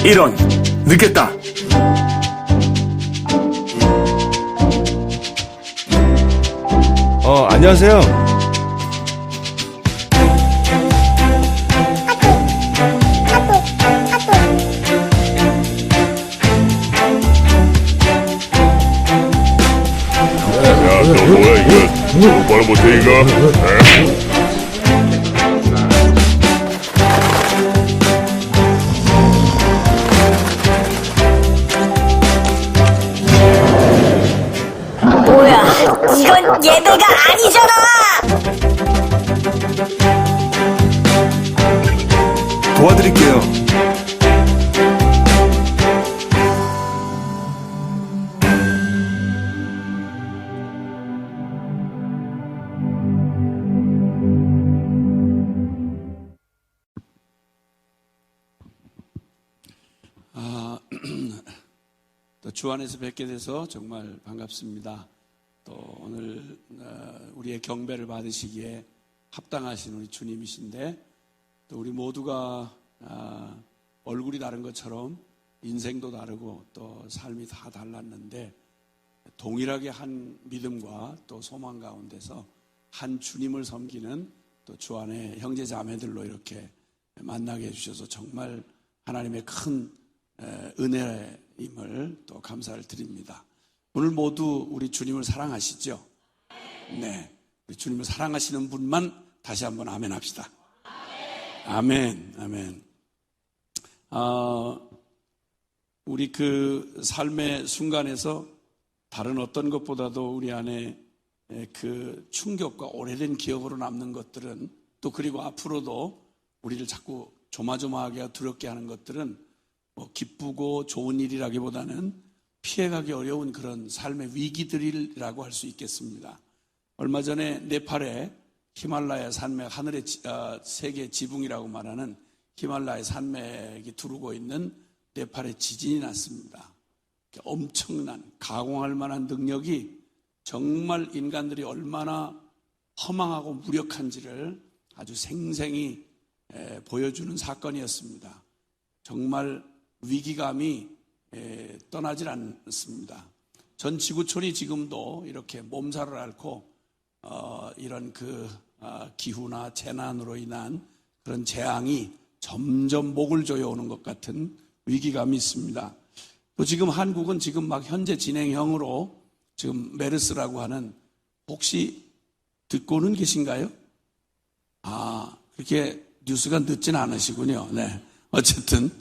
이런, 늦겠다. 안녕하세요. 야, 너 뭐야 이거? 똑바로 못해 이거? 뭐야, 이건 예배가 아니잖아! 도와드릴게요. 또 주 안에서 뵙게 돼서 정말 반갑습니다. 또 오늘 우리의 경배를 받으시기에 합당하신 우리 주님이신데, 또 우리 모두가 얼굴이 다른 것처럼 인생도 다르고 또 삶이 다 달랐는데, 동일하게 한 믿음과 또 소망 가운데서 한 주님을 섬기는 또 주 안에 형제 자매들로 이렇게 만나게 해주셔서 정말 하나님의 큰 은혜임을 또 감사를 드립니다. 오늘 모두 우리 주님을 사랑하시죠? 네, 우리 주님을 사랑하시는 분만 다시 한번 아멘 합시다. 아멘, 아멘. 우리 그 삶의 순간에서 다른 어떤 것보다도 우리 안에 그 충격과 오래된 기억으로 남는 것들은, 또 그리고 앞으로도 우리를 자꾸 조마조마하게 두렵게 하는 것들은 기쁘고 좋은 일이라기보다는 피해가기 어려운 그런 삶의 위기들이라고 할 수 있겠습니다. 얼마 전에 네팔의 히말라야 산맥, 하늘의 세계 지붕이라고 말하는 히말라야 산맥이 두르고 있는 네팔에 지진이 났습니다. 엄청난, 가공할 만한 능력이 정말 인간들이 얼마나 허망하고 무력한지를 아주 생생히 보여주는 사건이었습니다. 정말 위기감이 떠나질 않습니다. 전 지구촌이 지금도 이렇게 몸살을 앓고 이런 기후나 재난으로 인한 그런 재앙이 점점 목을 조여오는 것 같은 위기감이 있습니다. 또 지금 한국은 지금 막 현재 진행형으로 지금 메르스라고 하는, 혹시 듣고는 계신가요? 그렇게 뉴스가 늦진 않으시군요. 네. 어쨌든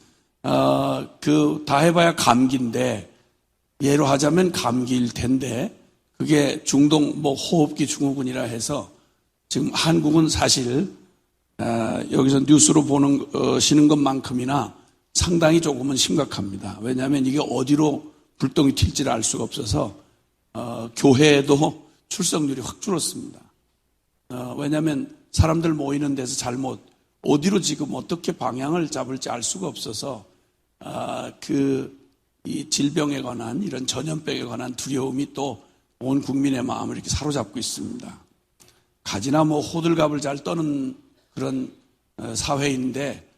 다 해봐야 감기인데, 예로 하자면 감기일 텐데, 그게 중동 호흡기 증후군이라 해서 지금 한국은 사실 여기서 뉴스로 보시는 것만큼이나 상당히 조금은 심각합니다. 왜냐하면 이게 어디로 불똥이 튈지를 알 수가 없어서 교회에도 출석률이 확 줄었습니다. 왜냐하면 사람들 모이는 데서 어디로 지금 어떻게 방향을 잡을지 알 수가 없어서 이 질병에 관한, 이런 전염병에 관한 두려움이 또 온 국민의 마음을 이렇게 사로잡고 있습니다. 가지나 호들갑을 잘 떠는 그런 사회인데,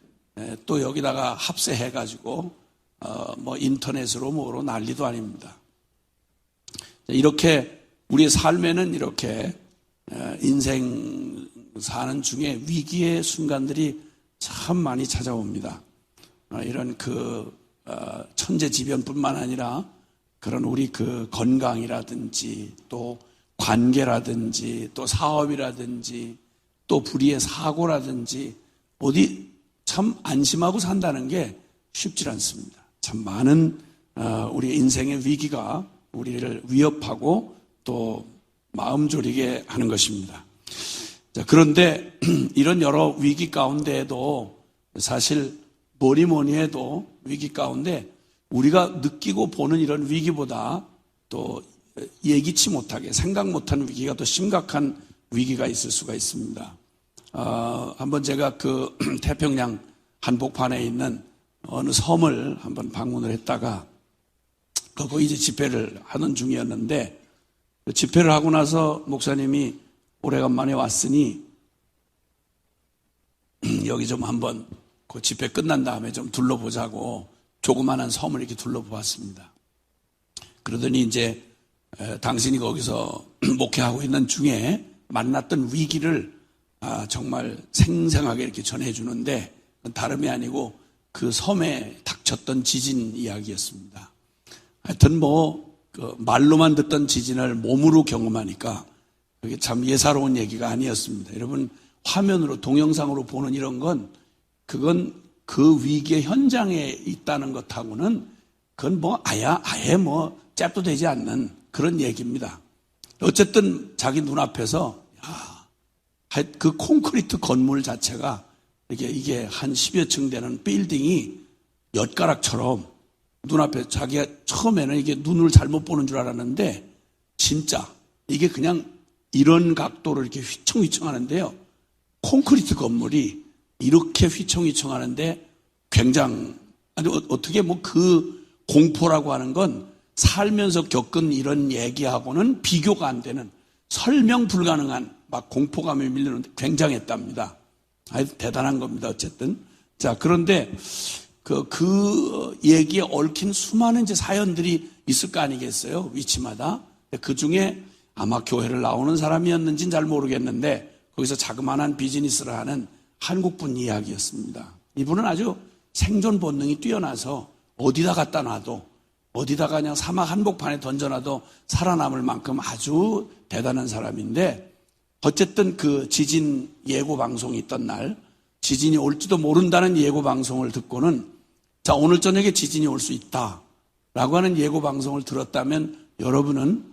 또 여기다가 합세해가지고 인터넷으로 뭐로 난리도 아닙니다. 이렇게 우리의 삶에는 이렇게 인생 사는 중에 위기의 순간들이 참 많이 찾아옵니다. 이런 천재지변뿐만 아니라 그런 우리 건강이라든지 또 관계라든지 또 사업이라든지 또 불의의 사고라든지 어디 참 안심하고 산다는 게 쉽지 않습니다. 참 많은 우리 인생의 위기가 우리를 위협하고 또 마음 졸이게 하는 것입니다. 자, 그런데 이런 여러 위기 가운데에도 사실 뭐니 해도 위기 가운데 우리가 느끼고 보는 이런 위기보다 또 예기치 못하게, 생각 못하는 위기가 더 심각한 위기가 있을 수가 있습니다. 한번 제가 태평양 한복판에 있는 어느 섬을 한번 방문을 했다가 거기 이제 집회를 하는 중이었는데, 집회를 하고 나서 목사님이 오래간만에 왔으니 여기 좀 한번 그 집회 끝난 다음에 좀 둘러보자고 조그마한 섬을 이렇게 둘러보았습니다. 그러더니 이제 당신이 거기서 목회하고 있는 중에 만났던 위기를 정말 생생하게 이렇게 전해주는데 다름이 아니고 그 섬에 닥쳤던 지진 이야기였습니다. 하여튼 그 말로만 듣던 지진을 몸으로 경험하니까 그게 참 예사로운 얘기가 아니었습니다. 여러분 화면으로 동영상으로 보는 이런 건 그건 그 위기의 현장에 있다는 것하고는 그건 아예 짭도 되지 않는 그런 얘기입니다. 어쨌든 자기 눈앞에서 그 콘크리트 건물 자체가 이게 한 10여 층 되는 빌딩이 엿가락처럼 눈앞에 자기가 처음에는 이게 눈을 잘못 보는 줄 알았는데 진짜 이게 그냥 이런 각도로 이렇게 휘청휘청 하는데요. 콘크리트 건물이 이렇게 휘청휘청 하는데 아니 어떻게 그 공포라고 하는 건 살면서 겪은 이런 얘기하고는 비교가 안 되는 설명 불가능한 막 공포감이 밀리는데 굉장했답니다. 아주 대단한 겁니다. 어쨌든. 자, 그런데 그 얘기에 얽힌 수많은 이제 사연들이 있을 거 아니겠어요? 위치마다. 그 중에 아마 교회를 나오는 사람이었는지는 잘 모르겠는데 거기서 자그마한 비즈니스를 하는 한국분 이야기였습니다. 이분은 아주 생존 본능이 뛰어나서 어디다 갖다 놔도 어디다가 그냥 사막 한복판에 던져놔도 살아남을 만큼 아주 대단한 사람인데 어쨌든 그 지진 예고 방송이 있던 날 지진이 올지도 모른다는 예고 방송을 듣고는 자 오늘 저녁에 지진이 올 수 있다라고 하는 예고 방송을 들었다면 여러분은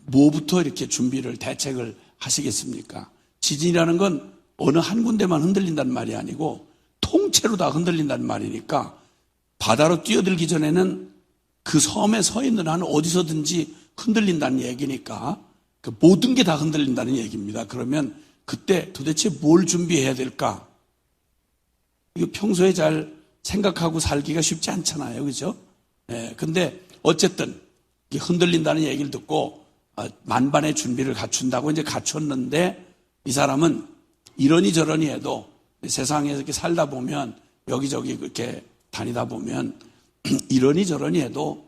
뭐부터 이렇게 준비를 대책을 하시겠습니까? 지진이라는 건 어느 한 군데만 흔들린다는 말이 아니고 통째로 다 흔들린다는 말이니까 바다로 뛰어들기 전에는 그 섬에 서 있는 한 어디서든지 흔들린다는 얘기니까 그 모든 게 다 흔들린다는 얘기입니다. 그러면 그때 도대체 뭘 준비해야 될까? 이거 평소에 잘 생각하고 살기가 쉽지 않잖아요. 그죠? 예, 근데 어쨌든 흔들린다는 얘기를 듣고 만반의 준비를 갖춘다고 이제 갖췄는데 이 사람은 이러니 저러니 해도 세상에서 이렇게 살다 보면 여기저기 그렇게 다니다 보면 이러니 저러니 해도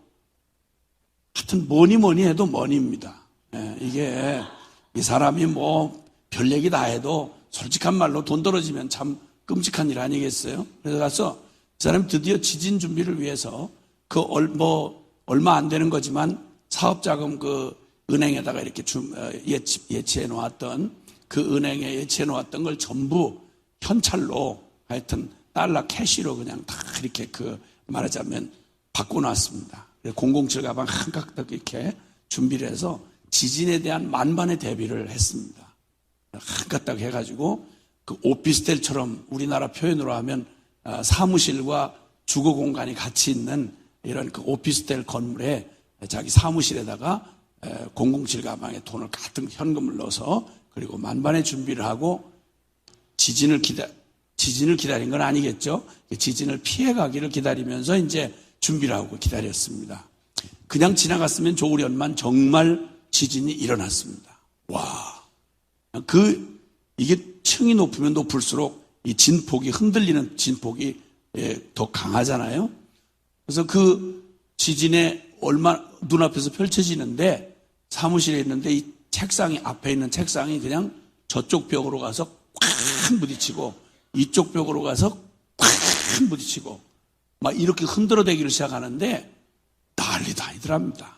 하여튼 뭐니 해도 머니입니다. 예, 이게 이 사람이 별 얘기 다 해도 솔직한 말로 돈 떨어지면 참 끔찍한 일 아니겠어요? 그래서 가서 이 사람이 드디어 지진 준비를 위해서 얼마 안 되는 거지만 사업자금 그 은행에다가 이렇게 예치해 놓았던 그 은행에 예치해 놓았던 걸 전부 현찰로 하여튼 달러 캐시로 그냥 다 이렇게 말하자면 바꿔놨습니다. 007 가방 한가득 이렇게 준비를 해서 지진에 대한 만반의 대비를 했습니다. 한가득 해가지고 그 오피스텔처럼 우리나라 표현으로 하면 사무실과 주거 공간이 같이 있는 이런 그 오피스텔 건물에 자기 사무실에다가 007 가방에 돈을 가득 현금을 넣어서 그리고 만반의 준비를 하고 지진을 기다린 건 아니겠죠. 지진을 피해가기를 기다리면서 이제 준비를 하고 기다렸습니다. 그냥 지나갔으면 좋으련만 정말 지진이 일어났습니다. 와, 이게 층이 높으면 높을수록 이 진폭이 흔들리는 진폭이 더 강하잖아요. 그래서 그 지진에 눈앞에서 펼쳐지는데 사무실에 있는데 이 책상이 앞에 있는 책상이 그냥 저쪽 벽으로 가서 꽉 부딪히고 이쪽 벽으로 가서 꽉 부딪히고 막 이렇게 흔들어대기를 시작하는데 난리도 아니더랍니다.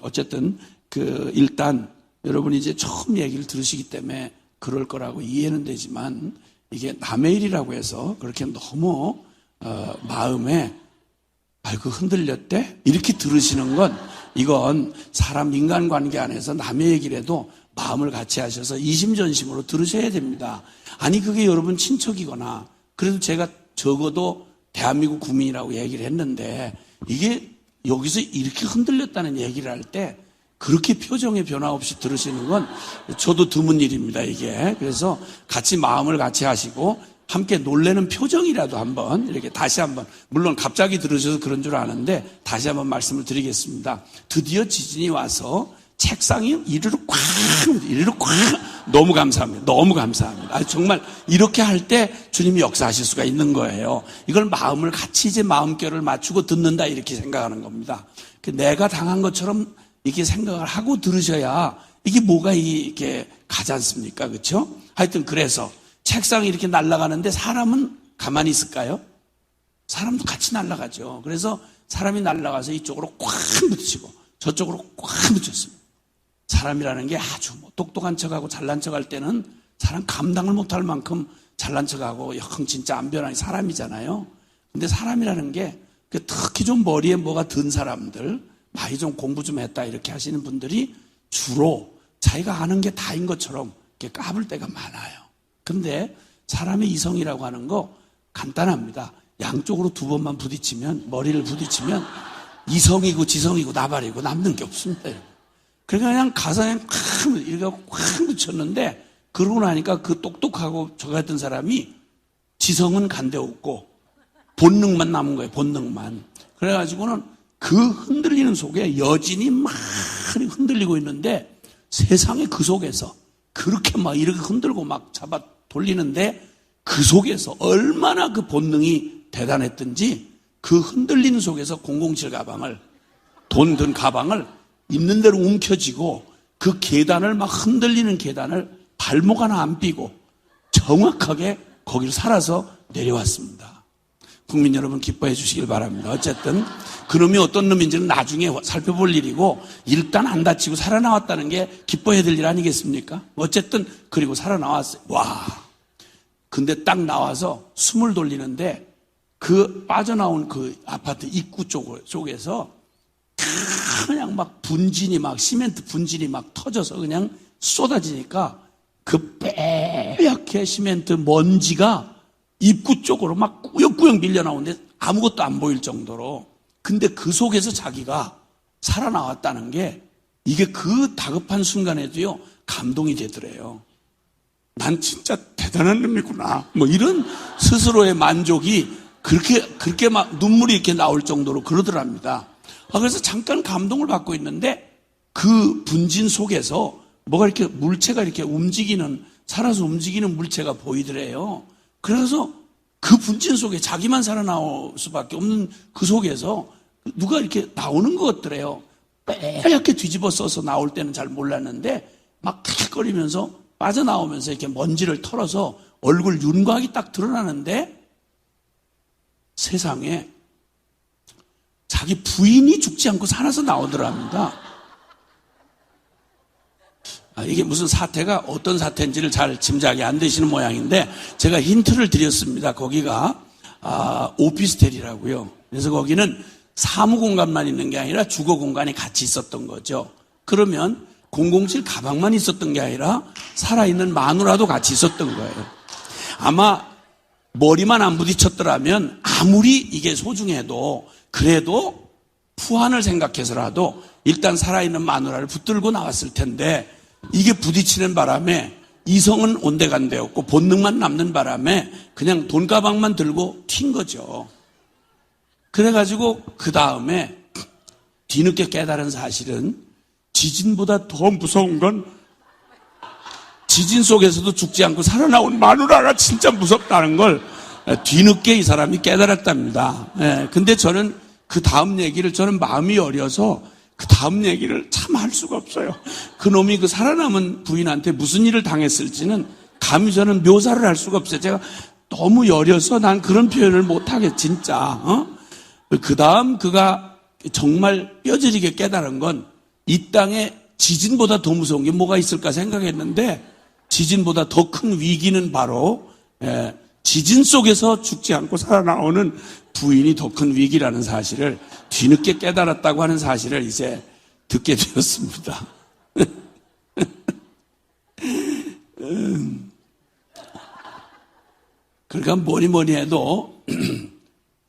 어쨌든 일단 여러분이 이제 처음 얘기를 들으시기 때문에 그럴 거라고 이해는 되지만 이게 남의 일이라고 해서 그렇게 너무 마음에 아이고 흔들렸대? 이렇게 들으시는 건 이건 사람 인간관계 안에서 남의 얘기를 해도 마음을 같이 하셔서 이심전심으로 들으셔야 됩니다. 아니 그게 여러분 친척이거나 그래도 제가 적어도 대한민국 국민이라고 얘기를 했는데 이게 여기서 이렇게 흔들렸다는 얘기를 할 때 그렇게 표정의 변화 없이 들으시는 건 저도 드문 일입니다, 이게. 그래서 같이 마음을 같이 하시고 함께 놀래는 표정이라도 한번 이렇게 다시 한번 물론 갑자기 들으셔서 그런 줄 아는데 다시 한번 말씀을 드리겠습니다. 드디어 지진이 와서 책상이 이리로 꽉 너무 감사합니다. 너무 감사합니다. 정말 이렇게 할 때 주님이 역사하실 수가 있는 거예요. 이걸 마음을 같이 이제 마음결을 맞추고 듣는다 이렇게 생각하는 겁니다. 내가 당한 것처럼 이렇게 생각을 하고 들으셔야 이게 뭐가 이렇게 가지 않습니까? 그렇죠? 하여튼 그래서 책상이 이렇게 날아가는데 사람은 가만히 있을까요? 사람도 같이 날아가죠. 그래서 사람이 날아가서 이쪽으로 꽉 붙이고 저쪽으로 꽉 붙였습니다. 사람이라는 게 아주 똑똑한 척하고 잘난 척할 때는 사람 감당을 못할 만큼 잘난 척하고 영 진짜 안 변하는 사람이잖아요. 근데 사람이라는 게 특히 좀 머리에 뭐가 든 사람들, 많이 좀 공부 좀 했다 이렇게 하시는 분들이 주로 자기가 아는 게 다인 것처럼 이렇게 까불 때가 많아요. 근데 사람의 이성이라고 하는 거 간단합니다. 양쪽으로 두 번만 부딪히면, 머리를 부딪히면 이성이고 지성이고 나발이고 남는 게 없습니다. 그러니까 그냥 가서 그냥 이렇게 꽉 붙였는데 그러고 나니까 그 똑똑하고 저 같은 사람이 지성은 간데 없고 본능만 남은 거예요. 본능만. 그래가지고는 그 흔들리는 속에 여진이 막 흔들리고 있는데 세상에 그 속에서 그렇게 막 이렇게 흔들고 막 잡아 돌리는데 그 속에서 얼마나 그 본능이 대단했든지 그 흔들리는 속에서 007 가방을, 돈 든 가방을 있는 대로 움켜쥐고 그 계단을 막 흔들리는 계단을 발목 하나 안 삐고 정확하게 거기를 살아서 내려왔습니다. 국민 여러분 기뻐해 주시길 바랍니다. 어쨌든 그놈이 어떤 놈인지는 나중에 살펴볼 일이고 일단 안 다치고 살아나왔다는 게 기뻐해야 될 일 아니겠습니까? 어쨌든 그리고 살아나왔어요. 와! 근데 딱 나와서 숨을 돌리는데 그 빠져나온 그 아파트 입구 쪽에서 그냥 막 분진이 막 시멘트 분진이 막 터져서 그냥 쏟아지니까 그 빽하게 시멘트 먼지가 입구 쪽으로 막 꾸역꾸역 밀려나오는데 아무것도 안 보일 정도로. 근데 그 속에서 자기가 살아나왔다는 게 이게 그 다급한 순간에도요 감동이 되더래요. 난 진짜 대단한 놈이구나. 뭐 이런 스스로의 만족이 그렇게 막 눈물이 이렇게 나올 정도로 그러더랍니다. 그래서 잠깐 감동을 받고 있는데 그 분진 속에서 뭐가 이렇게 물체가 이렇게 움직이는, 살아서 움직이는 물체가 보이더래요. 그래서 그 분진 속에 자기만 살아나올 수밖에 없는 그 속에서 누가 이렇게 나오는 것 같더래요. 빼얗게 뒤집어 써서 나올 때는 잘 몰랐는데 막 킥거리면서 빠져나오면서 이렇게 먼지를 털어서 얼굴 윤곽이 딱 드러나는데 세상에 자기 부인이 죽지 않고 살아서 나오더랍니다. 이게 무슨 사태가 어떤 사태인지를 잘 짐작이 안 되시는 모양인데 제가 힌트를 드렸습니다. 거기가 오피스텔이라고요. 그래서 거기는 사무 공간만 있는 게 아니라 주거 공간이 같이 있었던 거죠. 그러면 007 가방만 있었던 게 아니라 살아있는 마누라도 같이 있었던 거예요. 아마 머리만 안 부딪혔더라면 아무리 이게 소중해도 그래도 푸한을 생각해서라도 일단 살아있는 마누라를 붙들고 나왔을 텐데 이게 부딪히는 바람에 이성은 온데간데 없고 본능만 남는 바람에 그냥 돈가방만 들고 튄 거죠. 그래가지고 그 다음에 뒤늦게 깨달은 사실은 지진보다 더 무서운 건 지진 속에서도 죽지 않고 살아나온 마누라가 진짜 무섭다는 걸 뒤늦게 이 사람이 깨달았답니다. 근데 저는 그 다음 얘기를 저는 마음이 어려서 그 다음 얘기를 참 할 수가 없어요. 그 놈이 그 살아남은 부인한테 무슨 일을 당했을지는 감히 저는 묘사를 할 수가 없어요. 제가 너무 여려서 난 그런 표현을 못하겠 진짜. 그 다음 그가 정말 뼈저리게 깨달은 건 이 땅에 지진보다 더 무서운 게 뭐가 있을까 생각했는데 지진보다 더 큰 위기는 바로 지진 속에서 죽지 않고 살아나오는 부인이 더 큰 위기라는 사실을 뒤늦게 깨달았다고 하는 사실을 이제 듣게 되었습니다. 그러니까 뭐니 해도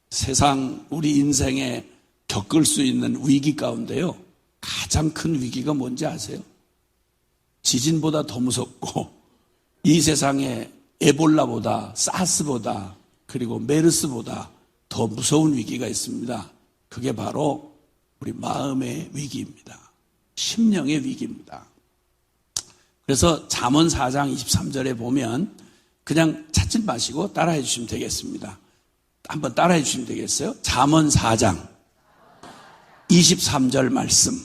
세상 우리 인생에 겪을 수 있는 위기 가운데요 가장 큰 위기가 뭔지 아세요? 지진보다 더 무섭고 이 세상에 에볼라보다 사스보다 그리고 메르스보다 더 무서운 위기가 있습니다. 그게 바로 우리 마음의 위기입니다. 심령의 위기입니다. 그래서 잠언 4장 23절에 보면 그냥 찾지 마시고 따라해 주시면 되겠습니다. 한번 따라해 주시면 되겠어요? 잠언 4장 23절 말씀.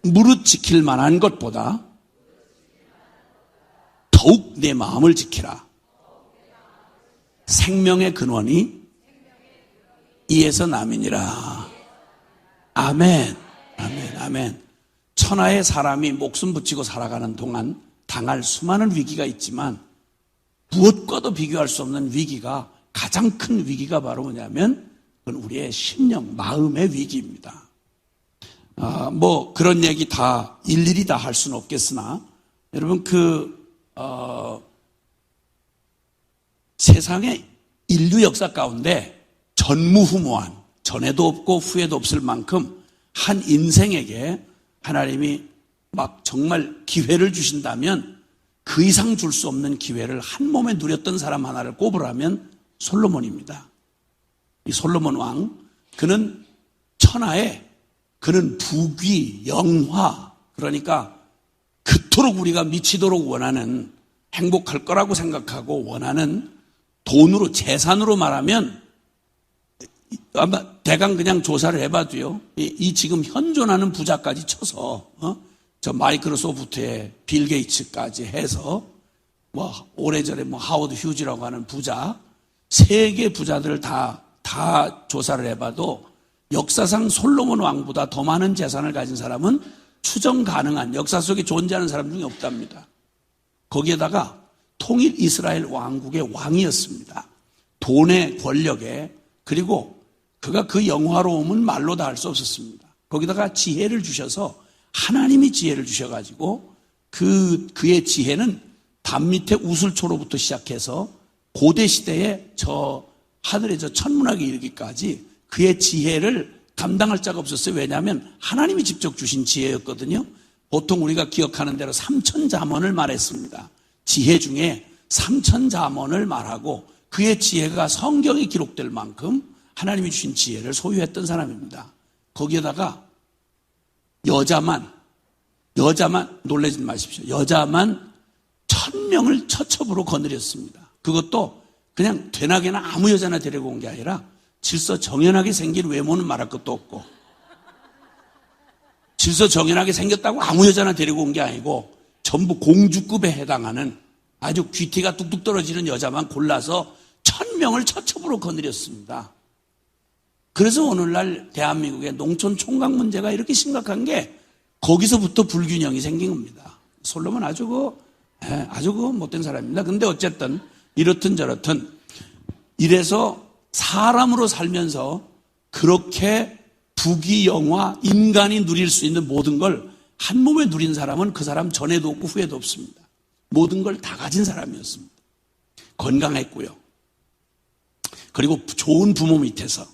무릇 지킬 만한 것보다 더욱 내 마음을 지키라. 생명의 근원이 이에서 남이니라. 아멘. 아멘. 아멘. 천하의 사람이 목숨 붙이고 살아가는 동안 당할 수많은 위기가 있지만 무엇과도 비교할 수 없는 위기가, 가장 큰 위기가 바로 뭐냐면 그건 우리의 심령, 마음의 위기입니다. 뭐 그런 얘기 다 일일이 다 할 수는 없겠으나 여러분 세상의 인류 역사 가운데 전무후무한, 전에도 없고 후에도 없을 만큼 한 인생에게 하나님이 막 정말 기회를 주신다면 그 이상 줄 수 없는 기회를 한 몸에 누렸던 사람 하나를 꼽으라면 솔로몬입니다. 이 솔로몬 왕, 그는 천하에, 그는 부귀, 영화, 그러니까 그토록 우리가 미치도록 원하는, 행복할 거라고 생각하고 원하는 돈으로, 재산으로 말하면 아마 대강 그냥 조사를 해봐도요, 이 지금 현존하는 부자까지 쳐서 저 마이크로소프트의 빌 게이츠까지 해서 뭐 오래전에 뭐 하워드 휴지라고 하는 부자, 세계 부자들을 다 조사를 해봐도 역사상 솔로몬 왕보다 더 많은 재산을 가진 사람은 추정 가능한, 역사 속에 존재하는 사람 중에 없답니다. 거기에다가 통일 이스라엘 왕국의 왕이었습니다. 돈의 권력에, 그리고 그가 그 영화로움은 말로 다 할 수 없었습니다. 거기다가 지혜를 주셔서, 하나님이 지혜를 주셔가지고 그의 지혜는 담 밑에 우슬초로부터 시작해서 고대 시대에 저 하늘의 저 천문학에 이르기까지 그의 지혜를 감당할 자가 없었어요. 왜냐하면 하나님이 직접 주신 지혜였거든요. 보통 우리가 기억하는 대로 3천자문을 말했습니다. 지혜 중에 3천자문을 말하고 그의 지혜가 성경에 기록될 만큼 하나님이 주신 지혜를 소유했던 사람입니다. 거기에다가 여자만 놀라지 마십시오. 여자만 1000명을 처첩으로 거느렸습니다. 그것도 그냥 되나게나 아무 여자나 데리고 온 게 아니라 질서 정연하게 생긴 외모는 말할 것도 없고, 질서 정연하게 생겼다고 아무 여자나 데리고 온 게 아니고 전부 공주급에 해당하는 아주 귀티가 뚝뚝 떨어지는 여자만 골라서 1000명을 처첩으로 거느렸습니다. 그래서 오늘날 대한민국의 농촌 총각 문제가 이렇게 심각한 게 거기서부터 불균형이 생긴 겁니다. 솔로몬 아주 못된 사람입니다. 근데 어쨌든 이렇든 저렇든 이래서 사람으로 살면서 그렇게 부귀, 영화, 인간이 누릴 수 있는 모든 걸 한 몸에 누린 사람은 그 사람 전에도 없고 후에도 없습니다. 모든 걸 다 가진 사람이었습니다. 건강했고요. 그리고 좋은 부모 밑에서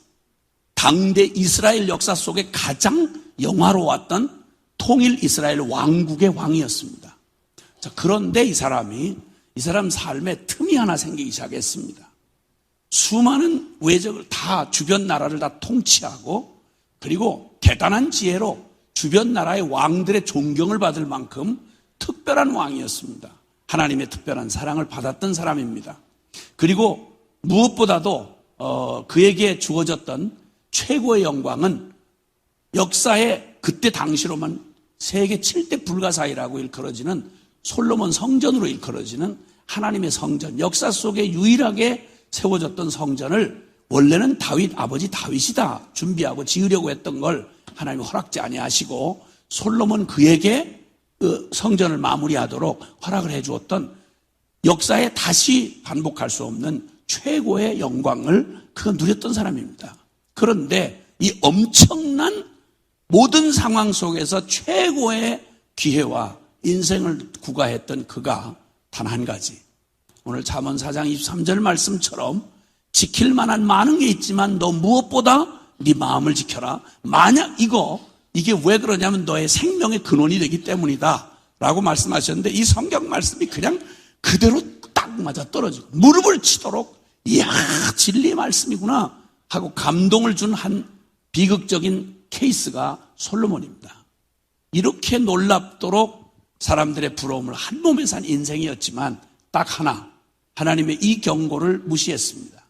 당대 이스라엘 역사 속에 가장 영화로웠던 통일 이스라엘 왕국의 왕이었습니다. 자, 그런데 이 사람 삶에 틈이 하나 생기기 시작했습니다. 수많은 외적을 다, 주변 나라를 다 통치하고, 그리고 대단한 지혜로 주변 나라의 왕들의 존경을 받을 만큼 특별한 왕이었습니다. 하나님의 특별한 사랑을 받았던 사람입니다. 그리고 무엇보다도 그에게 주어졌던 최고의 영광은 역사의 그때 당시로만 세계 7대 불가사의라고 일컬어지는 솔로몬 성전으로 일컬어지는 하나님의 성전, 역사 속에 유일하게 세워졌던 성전을 원래는 아버지 다윗이 다 준비하고 지으려고 했던 걸 하나님이 허락지 아니하시고 솔로몬 그에게 그 성전을 마무리하도록 허락을 해주었던, 역사에 다시 반복할 수 없는 최고의 영광을 그가 누렸던 사람입니다. 그런데 이 엄청난 모든 상황 속에서 최고의 기회와 인생을 구가했던 그가 단 한 가지, 오늘 잠언 4장 23절 말씀처럼 지킬 만한 많은 게 있지만 너 무엇보다 네 마음을 지켜라. 만약 이게 왜 그러냐면 너의 생명의 근원이 되기 때문이다 라고 말씀하셨는데, 이 성경 말씀이 그냥 그대로 딱 맞아 떨어지고 무릎을 치도록, 이야, 진리 말씀이구나 하고 감동을 준 한 비극적인 케이스가 솔로몬입니다. 이렇게 놀랍도록 사람들의 부러움을 한 몸에 산 인생이었지만 딱 하나, 하나님의 이 경고를 무시했습니다.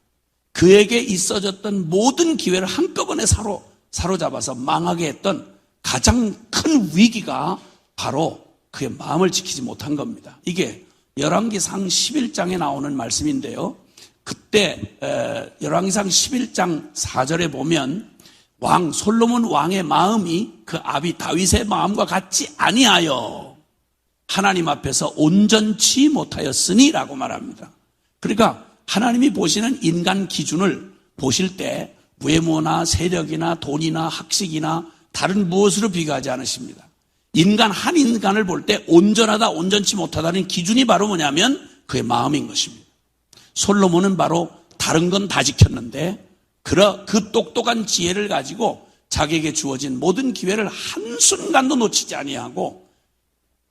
그에게 있어졌던 모든 기회를 한꺼번에 사로잡아서 망하게 했던 가장 큰 위기가 바로 그의 마음을 지키지 못한 겁니다. 이게 열왕기상 11장에 나오는 말씀인데요. 그때 열왕기상 11장 4절에 보면 솔로몬 왕의 마음이 그 아비 다윗의 마음과 같지 아니하여 하나님 앞에서 온전치 못하였으니 라고 말합니다. 그러니까 하나님이 보시는 인간 기준을 보실 때 외모나 세력이나 돈이나 학식이나 다른 무엇으로 비교하지 않으십니다. 한 인간을 볼 때 온전하다, 온전치 못하다는 기준이 바로 뭐냐면 그의 마음인 것입니다. 솔로몬은 바로 다른 건 다 지켰는데 그 똑똑한 지혜를 가지고 자기에게 주어진 모든 기회를 한순간도 놓치지 아니하고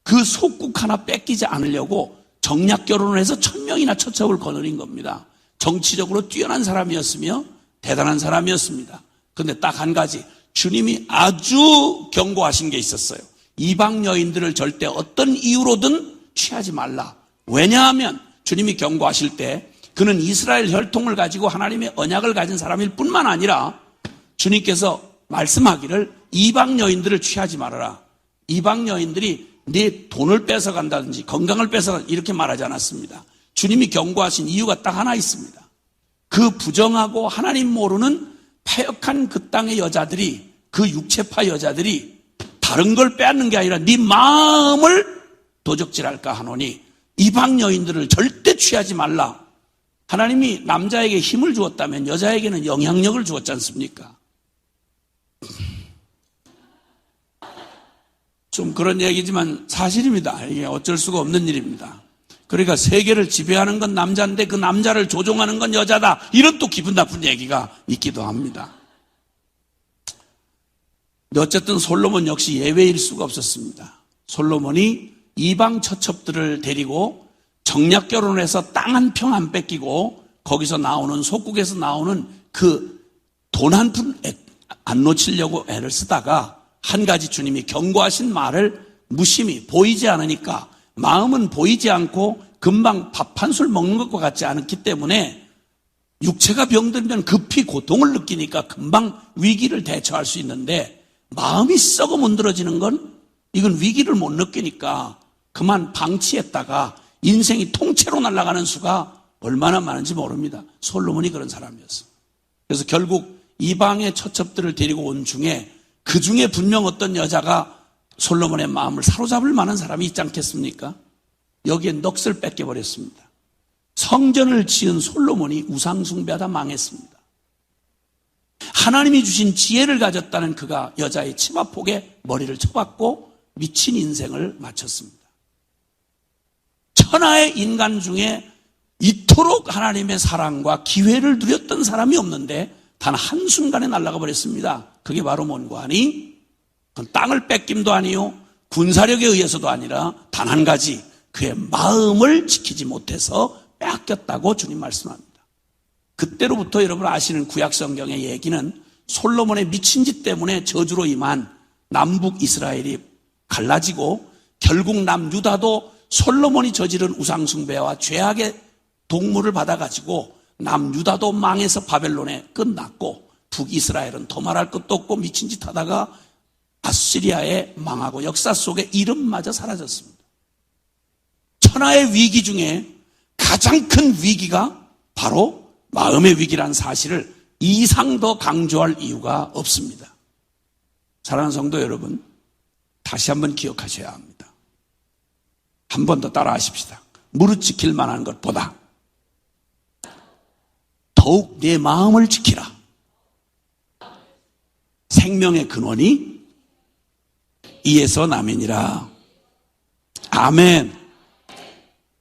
그 속국 하나 뺏기지 않으려고 정략 결혼을 해서 1000명이나 처첩을 거느린 겁니다. 정치적으로 뛰어난 사람이었으며 대단한 사람이었습니다. 그런데 딱 한 가지, 주님이 아주 경고하신 게 있었어요. 이방 여인들을 절대 어떤 이유로든 취하지 말라. 왜냐하면 주님이 경고하실 때 그는 이스라엘 혈통을 가지고 하나님의 언약을 가진 사람일 뿐만 아니라 주님께서 말씀하기를 이방 여인들을 취하지 말아라. 이방 여인들이 네 돈을 뺏어간다든지 건강을 뺏어간다 이렇게 말하지 않았습니다. 주님이 경고하신 이유가 딱 하나 있습니다. 그 부정하고 하나님 모르는 패역한 그 땅의 여자들이, 그 육체파 여자들이 다른 걸 빼앗는 게 아니라 네 마음을 도적질할까 하노니 이방 여인들을 절대 취하지 말라. 하나님이 남자에게 힘을 주었다면 여자에게는 영향력을 주었지 않습니까? 좀 그런 얘기지만 사실입니다. 이게 어쩔 수가 없는 일입니다. 그러니까 세계를 지배하는 건 남자인데 그 남자를 조종하는 건 여자다. 이런 또 기분 나쁜 얘기가 있기도 합니다. 근데 어쨌든 솔로몬 역시 예외일 수가 없었습니다. 솔로몬이 이방 처첩들을 데리고 정략 결혼을 해서 땅 한 평 안 뺏기고 거기서 나오는 속국에서 나오는 그 돈 한 푼 안 놓치려고 애를 쓰다가 한 가지 주님이 경고하신 말을 무심히 보이지 않으니까 마음은 보이지 않고 금방 밥 한 술 먹는 것과 같지 않기 때문에 육체가 병들면 급히 고통을 느끼니까 금방 위기를 대처할 수 있는데 마음이 썩어 문드러지는 건 이건 위기를 못 느끼니까 그만 방치했다가 인생이 통째로 날아가는 수가 얼마나 많은지 모릅니다. 솔로몬이 그런 사람이었어요. 그래서 결국 이방의 처첩들을 데리고 온 중에 그 중에 분명 어떤 여자가 솔로몬의 마음을 사로잡을 만한 사람이 있지 않겠습니까? 여기에 넋을 뺏겨버렸습니다. 성전을 지은 솔로몬이 우상숭배하다 망했습니다. 하나님이 주신 지혜를 가졌다는 그가 여자의 치마폭에 머리를 쳐박고 미친 인생을 마쳤습니다. 천하의 인간 중에 이토록 하나님의 사랑과 기회를 누렸던 사람이 없는데 단 한순간에 날아가 버렸습니다. 그게 바로 뭔가 하니 땅을 뺏김도 아니요 군사력에 의해서도 아니라 단 한 가지 그의 마음을 지키지 못해서 빼앗겼다고 주님 말씀합니다. 그때로부터 여러분 아시는 구약 성경의 얘기는 솔로몬의 미친 짓 때문에 저주로 임한 남북 이스라엘이 갈라지고 결국 남유다도 솔로몬이 저지른 우상숭배와 죄악의 동물을 받아가지고 남유다도 망해서 바벨론에 끝났고 북이스라엘은 더 말할 것도 없고 미친 짓 하다가 아시리아에 망하고 역사 속에 이름마저 사라졌습니다. 천하의 위기 중에 가장 큰 위기가 바로 마음의 위기라는 사실을 이상 더 강조할 이유가 없습니다. 사랑하는 성도 여러분, 다시 한번 기억하셔야 합니다. 한 번 더 따라 하십시다. 무릇 지킬 만한 것보다 더욱 내 마음을 지키라. 생명의 근원이 이에서 남이니라. 아멘.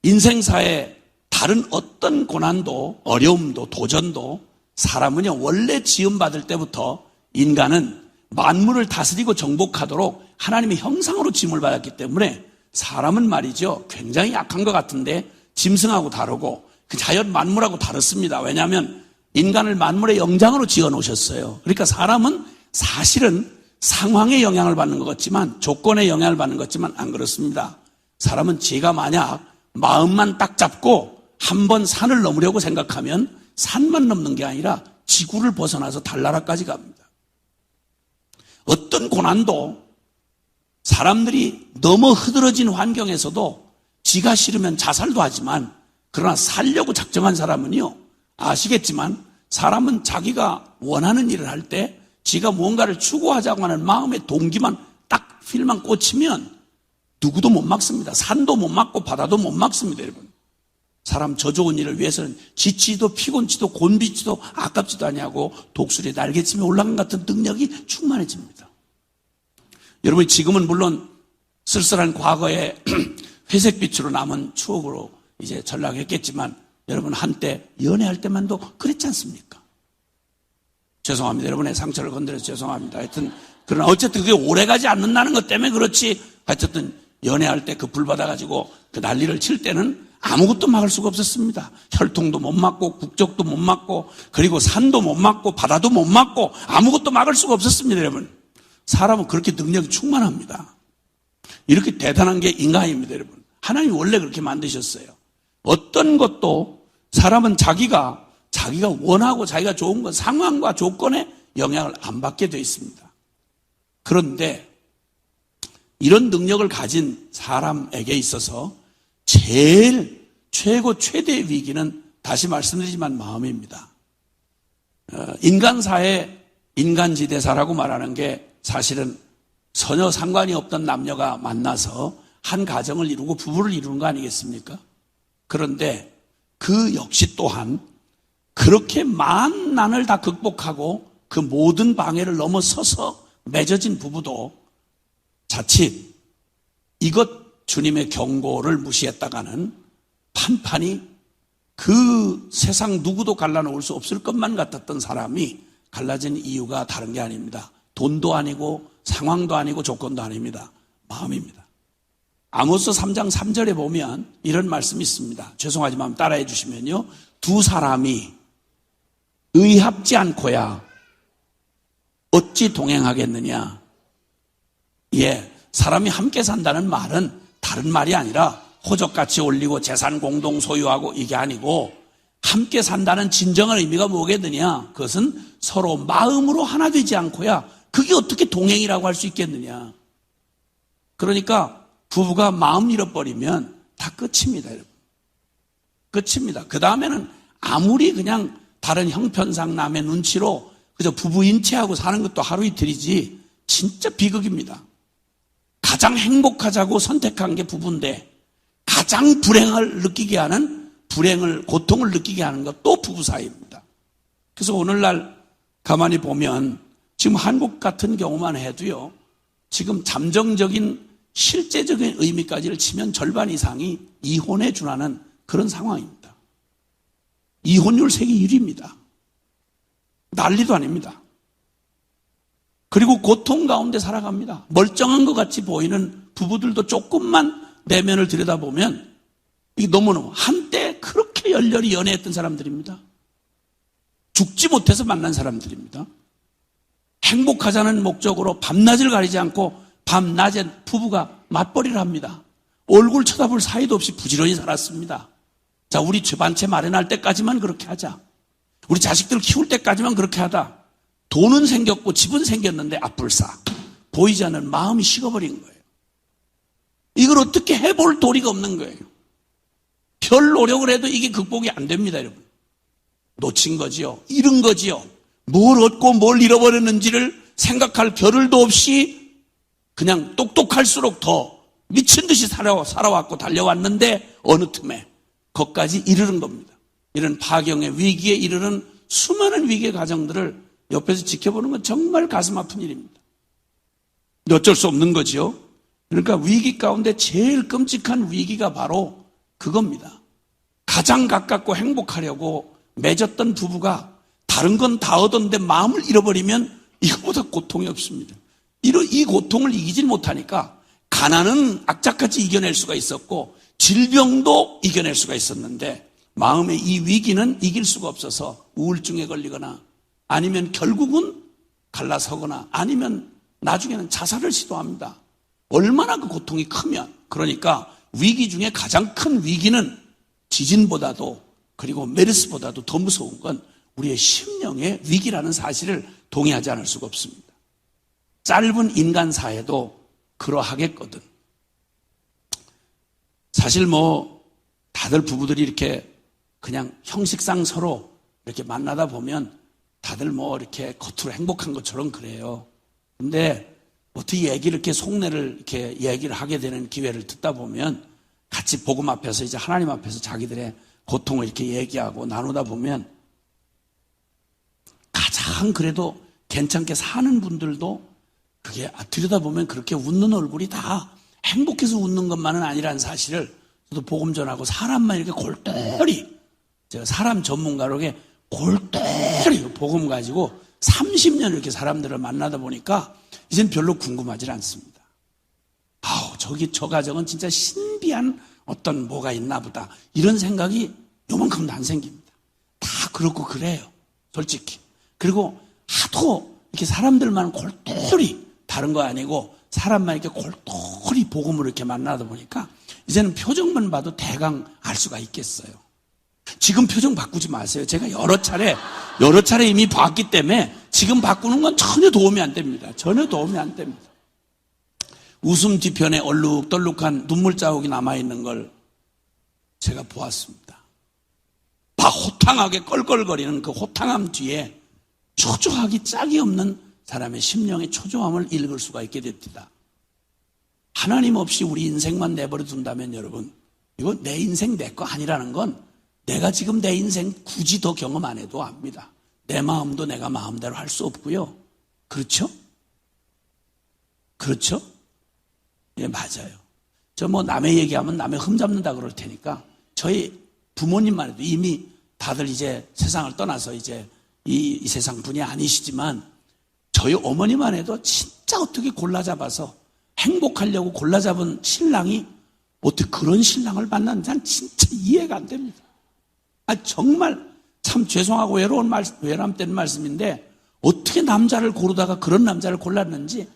인생사에 다른 어떤 고난도 어려움도 도전도 사람은요 원래 지음받을 때부터 인간은 만물을 다스리고 정복하도록 하나님의 형상으로 지음을 받았기 때문에 사람은 말이죠 굉장히 약한 것 같은데 짐승하고 다르고 그 자연 만물하고 다릅니다. 왜냐하면 인간을 만물의 영장으로 지어 놓으셨어요. 그러니까 사람은 사실은 상황의 영향을 받는 것 같지만 조건의 영향을 받는 것 같지만 안 그렇습니다. 사람은 제가 만약 마음만 딱 잡고 한번 산을 넘으려고 생각하면 산만 넘는 게 아니라 지구를 벗어나서 달나라까지 갑니다. 어떤 고난도 사람들이 너무 흐드러진 환경에서도 지가 싫으면 자살도 하지만 그러나 살려고 작정한 사람은요, 아시겠지만 사람은 자기가 원하는 일을 할 때 지가 무언가를 추구하자고 하는 마음의 동기만 딱 필만 꽂히면 누구도 못 막습니다. 산도 못 막고 바다도 못 막습니다, 여러분. 사람 저 좋은 일을 위해서는 지치도 피곤치도 곤비치도 아깝지도 아니하고 독수리 날개치며 올라간 같은 능력이 충만해집니다. 여러분, 지금은 물론 쓸쓸한 과거에 회색빛으로 남은 추억으로 이제 전락했겠지만 여러분, 한때 연애할 때만도 그랬지 않습니까? 죄송합니다. 여러분의 상처를 건드려서 죄송합니다. 하여튼 그러나 어쨌든 그게 오래가지 않는다는 것 때문에 그렇지, 하여튼 연애할 때 그 불 받아가지고 그 난리를 칠 때는 아무것도 막을 수가 없었습니다. 혈통도 못 막고 국적도 못 막고 그리고 산도 못 막고 바다도 못 막고 아무것도 막을 수가 없었습니다. 여러분, 사람은 그렇게 능력이 충만합니다. 이렇게 대단한 게 인간입니다. 여러분, 하나님이 원래 그렇게 만드셨어요. 어떤 것도 사람은 자기가 원하고 자기가 좋은 것, 상황과 조건에 영향을 안 받게 되어 있습니다. 그런데 이런 능력을 가진 사람에게 있어서 제일 최고 최대의 위기는 다시 말씀드리지만 마음입니다. 인간사의 인간지대사라고 말하는 게 사실은 전혀 상관이 없던 남녀가 만나서 한 가정을 이루고 부부를 이루는 거 아니겠습니까? 그런데 그 역시 또한 그렇게 만난을 다 극복하고 그 모든 방해를 넘어서서 맺어진 부부도 자칫 이것 주님의 경고를 무시했다가는 판판이 그 세상 누구도 갈라놓을 수 없을 것만 같았던 사람이 갈라진 이유가 다른 게 아닙니다. 돈도 아니고 상황도 아니고 조건도 아닙니다. 마음입니다. 아모스 3장 3절에 보면 이런 말씀이 있습니다. 죄송하지만 따라해 주시면요. 두 사람이 의합지 않고야 어찌 동행하겠느냐. 예, 사람이 함께 산다는 말은 다른 말이 아니라 호적같이 올리고 재산 공동 소유하고 이게 아니고 함께 산다는 진정한 의미가 뭐겠느냐. 그것은 서로 마음으로 하나 되지 않고야 그게 어떻게 동행이라고 할 수 있겠느냐. 그러니까 부부가 마음 잃어버리면 다 끝입니다, 여러분. 끝입니다. 그 다음에는 아무리 그냥 다른 형편상 남의 눈치로 그저 부부 인체하고 사는 것도 하루 이틀이지 진짜 비극입니다. 가장 행복하자고 선택한 게 부부인데 가장 불행을 느끼게 하는 고통을 느끼게 하는 것도 부부 사이입니다. 그래서 오늘날 가만히 보면 지금 한국 같은 경우만 해도요, 지금 잠정적인 실제적인 의미까지를 치면 절반 이상이 이혼에 준하는 그런 상황입니다. 이혼율 세계 1위입니다. 난리도 아닙니다. 그리고 고통 가운데 살아갑니다. 멀쩡한 것 같이 보이는 부부들도 조금만 내면을 들여다보면 이게 너무너무 한때 그렇게 열렬히 연애했던 사람들입니다. 죽지 못해서 만난 사람들입니다. 행복하자는 목적으로 밤낮을 가리지 않고 밤낮에 부부가 맞벌이를 합니다. 얼굴 쳐다볼 사이도 없이 부지런히 살았습니다. 자, 우리 집안채 마련할 때까지만 그렇게 하자. 우리 자식들 키울 때까지만 그렇게 하다. 돈은 생겼고 집은 생겼는데 앞불싸 보이지 않는 마음이 식어버린 거예요. 이걸 어떻게 해볼 도리가 없는 거예요. 별 노력을 해도 이게 극복이 안 됩니다, 여러분. 놓친 거지요. 잃은 거지요. 뭘 얻고 뭘 잃어버렸는지를 생각할 겨를도 없이 그냥 똑똑할수록 더 미친 듯이 살아왔고 달려왔는데 어느 틈에 거기까지 이르는 겁니다. 이런 파경의 위기에 이르는 수많은 위기의 과정들을 옆에서 지켜보는 건 정말 가슴 아픈 일입니다. 어쩔 수 없는 거죠. 그러니까 위기 가운데 제일 끔찍한 위기가 바로 그겁니다. 가장 가깝고 행복하려고 맺었던 부부가 다른 건 다 얻었는데 마음을 잃어버리면 이거보다 고통이 없습니다. 이 고통을 이기질 못하니까 가난은 악착같이 이겨낼 수가 있었고 질병도 이겨낼 수가 있었는데 마음의 이 위기는 이길 수가 없어서 우울증에 걸리거나 아니면 결국은 갈라서거나 아니면 나중에는 자살을 시도합니다. 얼마나 그 고통이 크면. 그러니까 위기 중에 가장 큰 위기는 지진보다도 그리고 메르스보다도 더 무서운 건 우리의 심령의 위기라는 사실을 동의하지 않을 수가 없습니다. 짧은 인간 사회도 그러하겠거든. 사실 다들 부부들이 이렇게 그냥 형식상 서로 이렇게 만나다 보면 다들 이렇게 겉으로 행복한 것처럼 그래요. 근데 어떻게 이렇게 속내를 이렇게 얘기를 하게 되는 기회를 듣다 보면 같이 복음 앞에서 이제 하나님 앞에서 자기들의 고통을 이렇게 얘기하고 나누다 보면 가장 그래도 괜찮게 사는 분들도 그게 들여다보면 그렇게 웃는 얼굴이 다 행복해서 웃는 것만은 아니라는 사실을 저도 복음 전하고 사람만 이렇게 골똘히 제가 사람 전문가로 이렇게 골똘히 복음 가지고 30년 이렇게 사람들을 만나다 보니까 이젠 별로 궁금하지 않습니다. 저 가정은 진짜 신비한 어떤 뭐가 있나 보다. 이런 생각이 요만큼도 안 생깁니다. 다 그렇고 그래요. 솔직히. 그리고 하도 이렇게 사람들만 골똘히 다른 거 아니고 사람만 이렇게 골똘히 복음으로 이렇게 만나다 보니까 이제는 표정만 봐도 대강 알 수가 있겠어요. 지금 표정 바꾸지 마세요. 제가 여러 차례 이미 봤기 때문에 지금 바꾸는 건 전혀 도움이 안 됩니다. 전혀 도움이 안 됩니다. 웃음 뒤편에 얼룩덜룩한 눈물 자국이 남아있는 걸 제가 보았습니다. 호탕하게 껄껄거리는 그 호탕함 뒤에 초조하기 짝이 없는 사람의 심령의 초조함을 읽을 수가 있게 됩니다. 하나님 없이 우리 인생만 내버려 둔다면 여러분, 이거 내 인생 내 거 아니라는 건 내가 지금 내 인생 굳이 더 경험 안 해도 압니다. 내 마음도 내가 마음대로 할 수 없고요. 그렇죠? 그렇죠? 예, 맞아요. 저 남의 얘기하면 남의 흠 잡는다 그럴 테니까 저희 부모님만 해도 이미 다들 이제 세상을 떠나서 이제 이 세상 분이 아니시지만 저희 어머니만 해도 진짜 어떻게 골라잡아서 행복하려고 골라잡은 신랑이 어떻게 그런 신랑을 만났는지 난 진짜 이해가 안 됩니다. 정말 참 죄송하고 외람 되는 말씀인데 어떻게 남자를 고르다가 그런 남자를 골랐는지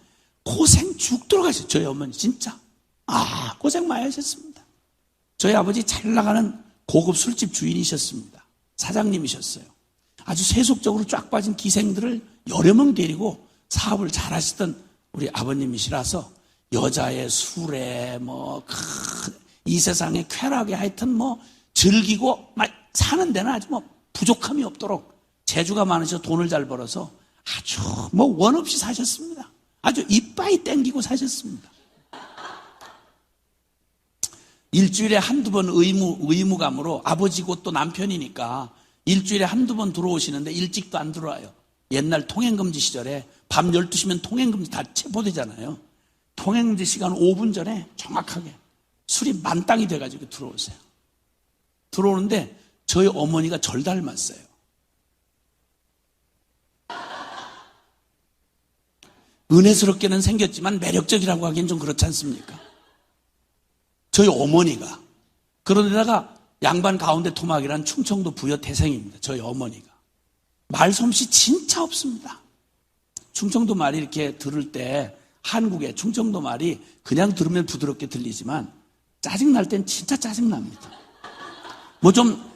고생 죽도록 하셨어요. 저희 어머니 진짜 고생 많이 하셨습니다. 저희 아버지 잘 나가는 고급 술집 주인이셨습니다. 사장님이셨어요. 아주 세속적으로 쫙 빠진 기생들을 여러 명 데리고 사업을 잘 하시던 우리 아버님이시라서 여자의 술에 이 세상의 쾌락에 하여튼 즐기고 사는 데는 아주 부족함이 없도록 재주가 많으셔서 돈을 잘 벌어서 아주 원 없이 사셨습니다. 아주 이빠이 땡기고 사셨습니다. 일주일에 한두 번 의무감으로 아버지고 또 남편이니까 일주일에 한두 번 들어오시는데 일찍도 안 들어와요. 옛날 통행금지 시절에 밤 12시면 통행금지 다 체포되잖아요. 통행금지 시간 5분 전에 정확하게 술이 만땅이 돼가지고 들어오세요. 들어오는데 저희 어머니가 절 닮았어요. 은혜스럽게는 생겼지만 매력적이라고 하기엔 좀 그렇지 않습니까? 저희 어머니가. 그런데다가 양반 가운데 토막이란 충청도 부여 태생입니다. 저희 어머니가. 말솜씨 진짜 없습니다. 충청도 말이 이렇게 들을 때 한국의 충청도 말이 그냥 들으면 부드럽게 들리지만 짜증날 땐 진짜 짜증납니다. 좀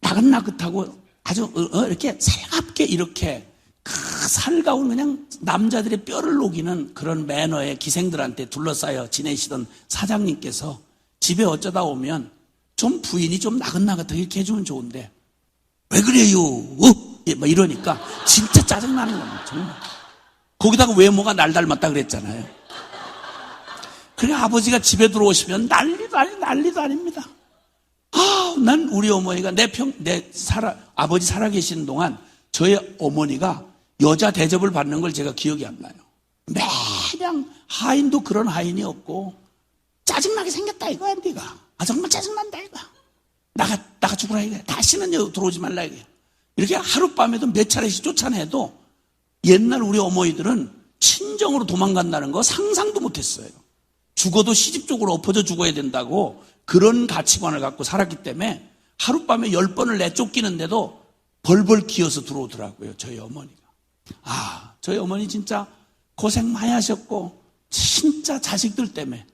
나긋나긋하고 아주 이렇게 살갑게 이렇게 그 살가운 그냥 남자들의 뼈를 녹이는 그런 매너의 기생들한테 둘러싸여 지내시던 사장님께서 집에 어쩌다 오면 좀 부인이 좀 나긋나긋하게 이렇게 해주면 좋은데 왜 그래요? 이러니까 진짜 짜증나는 겁니다. 정말. 거기다가 외모가 날 닮았다 그랬잖아요. 그래 아버지가 집에 들어오시면 난리도 아닙니다. 난 우리 어머니가 아버지 살아계시는 동안 저희 어머니가 여자 대접을 받는 걸 제가 기억이 안 나요. 매냥 하인도 그런 하인이 없고 짜증나게 생겼다 이거야 네가. 정말 짜증난다 이거. 나가 죽으라 이거야. 다시는 여기 들어오지 말라 이거야. 이렇게 하룻밤에도 몇 차례씩 쫓아내도 옛날 우리 어머니들은 친정으로 도망간다는 거 상상도 못했어요. 죽어도 시집 쪽으로 엎어져 죽어야 된다고 그런 가치관을 갖고 살았기 때문에 하룻밤에 10번을 내쫓기는데도 벌벌 기어서 들어오더라고요. 저희 어머니가. 저희 어머니 진짜 고생 많이 하셨고 진짜 자식들 때문에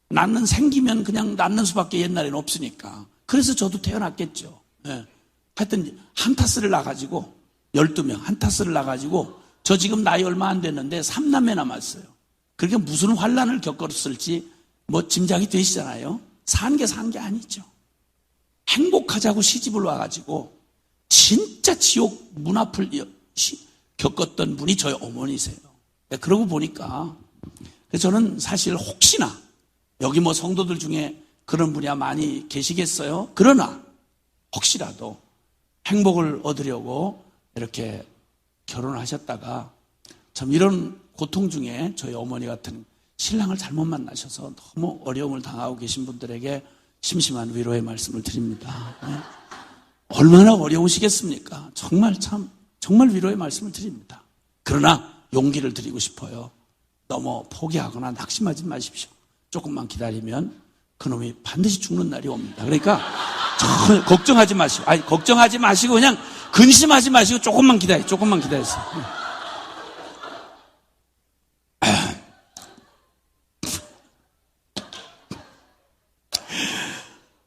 낳는 생기면 그냥 낳는 수밖에 옛날에는 없으니까. 그래서 저도 태어났겠죠. 예. 하여튼 한타스를 낳아가지고 12명 한타스를 낳아가지고 저 지금 나이 얼마 안 됐는데 3남매 남았어요. 그렇게 무슨 환란을 겪었을지 뭐 짐작이 되시잖아요. 산 게 아니죠. 행복하자고 시집을 와가지고 진짜 지옥 문 앞을 겪었던 분이 저희 어머니세요. 그러고 보니까 저는 사실 혹시나 여기 뭐 성도들 중에 그런 분이 많이 계시겠어요. 그러나 혹시라도 행복을 얻으려고 이렇게 결혼을 하셨다가 참 이런 고통 중에 저희 어머니 같은 신랑을 잘못 만나셔서 너무 어려움을 당하고 계신 분들에게 심심한 위로의 말씀을 드립니다. 네. 얼마나 어려우시겠습니까? 정말 위로의 말씀을 드립니다. 그러나 용기를 드리고 싶어요. 너무 포기하거나 낙심하지 마십시오. 조금만 기다리면 그놈이 반드시 죽는 날이 옵니다. 그러니까 전혀 걱정하지 마시고 그냥 근심하지 마시고 조금만 기다리세요.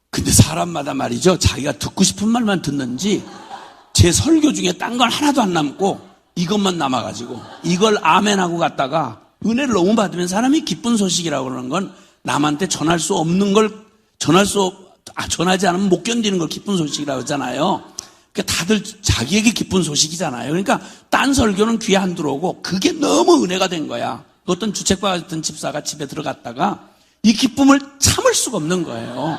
근데 사람마다 말이죠. 자기가 듣고 싶은 말만 듣는지 제 설교 중에 딴 건 하나도 안 남고 이것만 남아가지고 이걸 아멘하고 갔다가 은혜를 너무 받으면 사람이 기쁜 소식이라고 그러는 건 남한테 전할 수 없는 걸 전하지 않으면 못 견디는 걸 기쁜 소식이라고 하잖아요. 그러니까 다들 자기에게 기쁜 소식이잖아요. 그러니까 딴 설교는 귀에 안 들어오고 그게 너무 은혜가 된 거야. 어떤 주책과 같은 집사가 집에 들어갔다가 이 기쁨을 참을 수가 없는 거예요.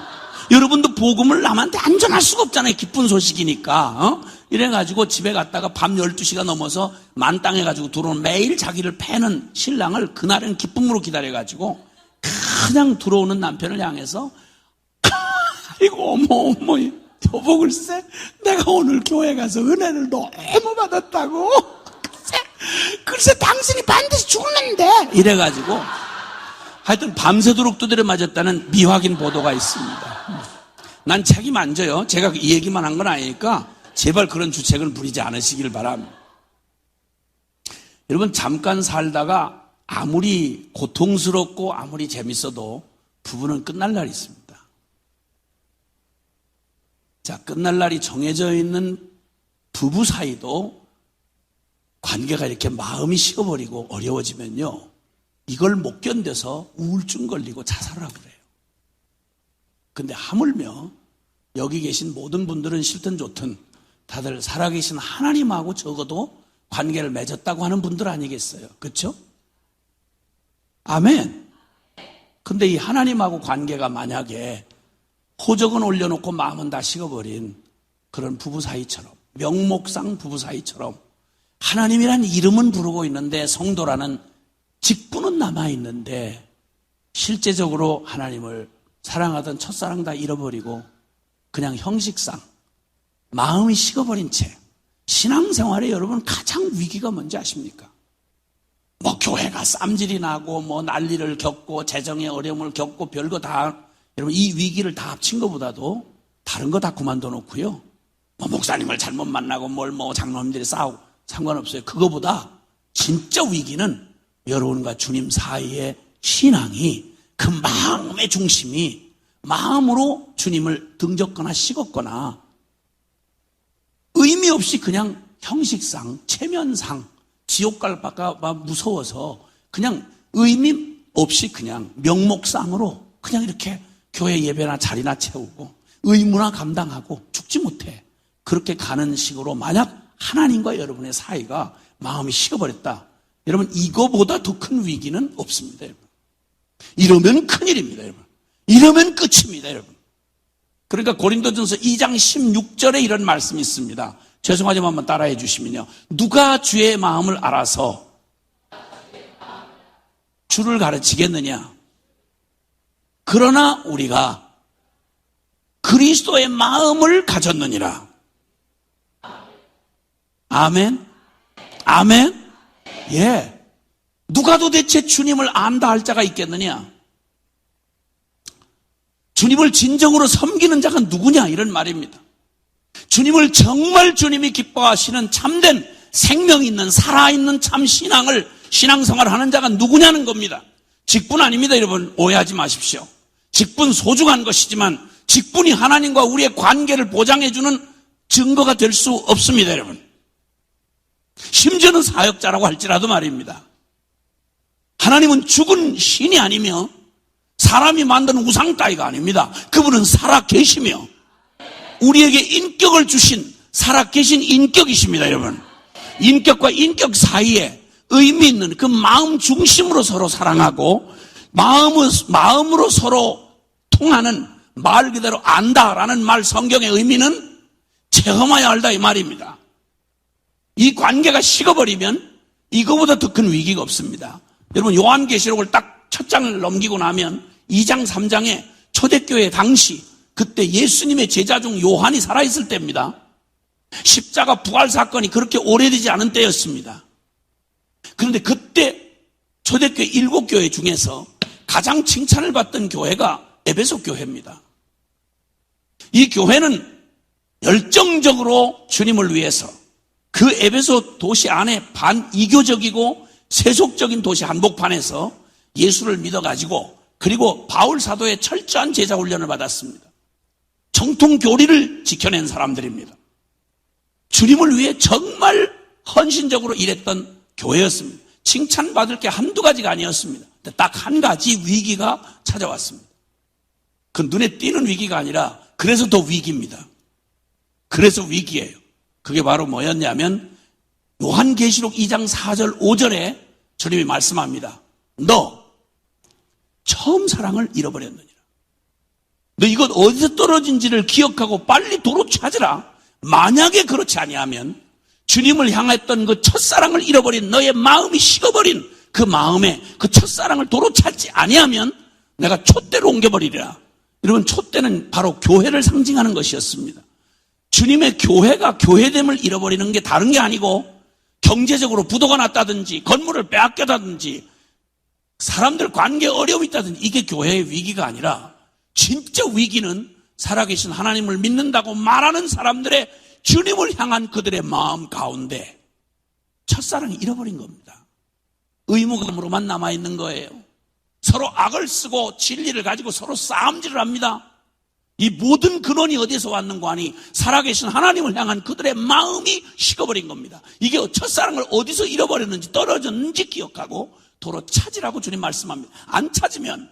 여러분도 복음을 남한테 안 전할 수가 없잖아요. 기쁜 소식이니까. 이래가지고 집에 갔다가 밤 12시가 넘어서 만땅해가지고 들어오는 매일 자기를 패는 신랑을 그날은 기쁨으로 기다려가지고 그냥 들어오는 남편을 향해서 아이고 어머 여보글쎄 내가 오늘 교회 가서 은혜를 너무 받았다고 글쎄 당신이 반드시 죽는데 이래가지고 하여튼 밤새도록 두드려 맞았다는 미확인 보도가 있습니다. 난 책임 안 져요. 제가 이 얘기만 한 건 아니니까 제발 그런 주책을 부리지 않으시길 바랍니다. 여러분 잠깐 살다가 아무리 고통스럽고 아무리 재밌어도 부부는 끝날 날이 있습니다. 자, 끝날 날이 정해져 있는 부부 사이도 관계가 이렇게 마음이 식어버리고 어려워지면요. 이걸 못 견뎌서 우울증 걸리고 자살을 하고 그래요. 근데 하물며 여기 계신 모든 분들은 싫든 좋든 다들 살아계신 하나님하고 적어도 관계를 맺었다고 하는 분들 아니겠어요? 그렇죠? 아멘. 근데 이 하나님하고 관계가 만약에 호적은 올려놓고 마음은 다 식어버린 그런 부부 사이처럼 명목상 부부 사이처럼 하나님이란 이름은 부르고 있는데 성도라는 직분은 남아있는데 실제적으로 하나님을 사랑하던 첫사랑 다 잃어버리고 그냥 형식상 마음이 식어버린 채 신앙생활에 여러분 가장 위기가 뭔지 아십니까? 뭐 교회가 쌈질이 나고 뭐 난리를 겪고 재정의 어려움을 겪고 별거 다 여러분 이 위기를 다 합친 것보다도 다른 거 다 그만둬 놓고요. 뭐 목사님을 잘못 만나고 뭘 뭐 장로님들이 싸우고 상관없어요. 그거보다 진짜 위기는 여러분과 주님 사이의 신앙이 그 마음의 중심이 마음으로 주님을 등졌거나 식었거나 의미 없이 그냥 형식상 체면상 지옥 갈까 봐 무서워서 그냥 의미 없이 그냥 명목상으로 그냥 이렇게 교회 예배나 자리나 채우고 의무나 감당하고 죽지 못해 그렇게 가는 식으로 만약 하나님과 여러분의 사이가 마음이 식어버렸다. 여러분 이거보다 더 큰 위기는 없습니다. 여러분. 이러면 큰일입니다. 여러분. 이러면 끝입니다. 여러분. 그러니까 고린도전서 2장 16절에 이런 말씀이 있습니다. 죄송하지만 한번 따라해 주시면요. 누가 주의 마음을 알아서 주를 가르치겠느냐. 그러나 우리가 그리스도의 마음을 가졌느니라. 아멘? 아멘? 예. 누가 도대체 주님을 안다 할 자가 있겠느냐? 주님을 진정으로 섬기는 자가 누구냐? 이런 말입니다. 주님을 정말 주님이 기뻐하시는 참된 생명 있는 살아있는 참 신앙생활을 하는 자가 누구냐는 겁니다. 직분 아닙니다, 여러분. 오해하지 마십시오. 직분 소중한 것이지만 직분이 하나님과 우리의 관계를 보장해주는 증거가 될 수 없습니다, 여러분. 심지어는 사역자라고 할지라도 말입니다. 하나님은 죽은 신이 아니며 사람이 만든 우상 따위가 아닙니다. 그분은 살아 계시며 우리에게 인격을 주신 살아 계신 인격이십니다, 여러분. 인격과 인격 사이에 의미 있는 그 마음 중심으로 서로 사랑하고 마음으로 서로 통하는 말 그대로 안다라는 말 성경의 의미는 체험하여 알다 이 말입니다. 이 관계가 식어버리면 이거보다 더 큰 위기가 없습니다. 여러분 요한계시록을 딱 첫 장을 넘기고 나면 2장 3장에 초대교회 당시 그때 예수님의 제자 중 요한이 살아있을 때입니다. 십자가 부활 사건이 그렇게 오래되지 않은 때였습니다. 그런데 그때 초대교회 7교회 중에서 가장 칭찬을 받던 교회가 에베소 교회입니다. 이 교회는 열정적으로 주님을 위해서 그 에베소 도시 안에 반이교적이고 세속적인 도시 한복판에서 예수를 믿어가지고 그리고 바울 사도의 철저한 제자 훈련을 받았습니다. 정통 교리를 지켜낸 사람들입니다. 주님을 위해 정말 헌신적으로 일했던 교회였습니다. 칭찬받을 게 한두 가지가 아니었습니다. 딱 한 가지 위기가 찾아왔습니다. 그 눈에 띄는 위기가 아니라 그래서 더 위기입니다. 그래서 위기예요. 그게 바로 뭐였냐면 요한계시록 2장 4절 5절에 주님이 말씀합니다. 너 처음 사랑을 잃어버렸느니라. 너 이것 어디서 떨어진지를 기억하고 빨리 도로 찾으라. 만약에 그렇지 아니하면 주님을 향했던 그 첫사랑을 잃어버린 너의 마음이 식어버린 그 마음에 그 첫사랑을 도로 찾지 아니하면 내가 촛대로 옮겨버리리라. 여러분 촛대는 바로 교회를 상징하는 것이었습니다. 주님의 교회가 교회됨을 잃어버리는 게 다른 게 아니고 경제적으로 부도가 났다든지 건물을 빼앗겨다든지 사람들 관계에 어려움이 있다든지 이게 교회의 위기가 아니라 진짜 위기는 살아계신 하나님을 믿는다고 말하는 사람들의 주님을 향한 그들의 마음 가운데 첫사랑이 잃어버린 겁니다. 의무감으로만 남아있는 거예요. 서로 악을 쓰고 진리를 가지고 서로 싸움질을 합니다. 이 모든 근원이 어디에서 왔는고 하니 살아계신 하나님을 향한 그들의 마음이 식어버린 겁니다. 이게 첫사랑을 어디서 잃어버렸는지 떨어졌는지 기억하고 도로 찾으라고 주님 말씀합니다. 안 찾으면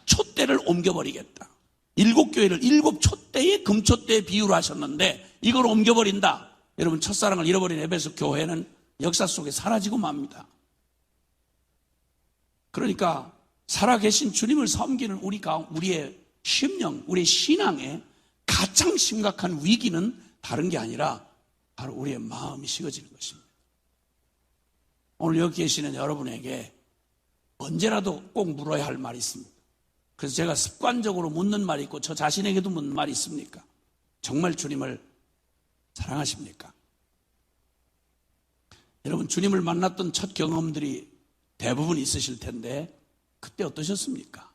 촛대를 옮겨버리겠다. 7교회를 7촛대의 금촛대에 비유를 하셨는데 이걸 옮겨버린다. 여러분 첫사랑을 잃어버린 에베소 교회는 역사 속에 사라지고 맙니다. 그러니까 살아계신 주님을 섬기는 우리의 심령, 우리의 신앙에 가장 심각한 위기는 다른 게 아니라 바로 우리의 마음이 식어지는 것입니다. 오늘 여기 계시는 여러분에게 언제라도 꼭 물어야 할 말이 있습니다. 그래서 제가 습관적으로 묻는 말이 있고 저 자신에게도 묻는 말이 있습니까? 정말 주님을 사랑하십니까? 여러분 주님을 만났던 첫 경험들이 대부분 있으실 텐데 그때 어떠셨습니까?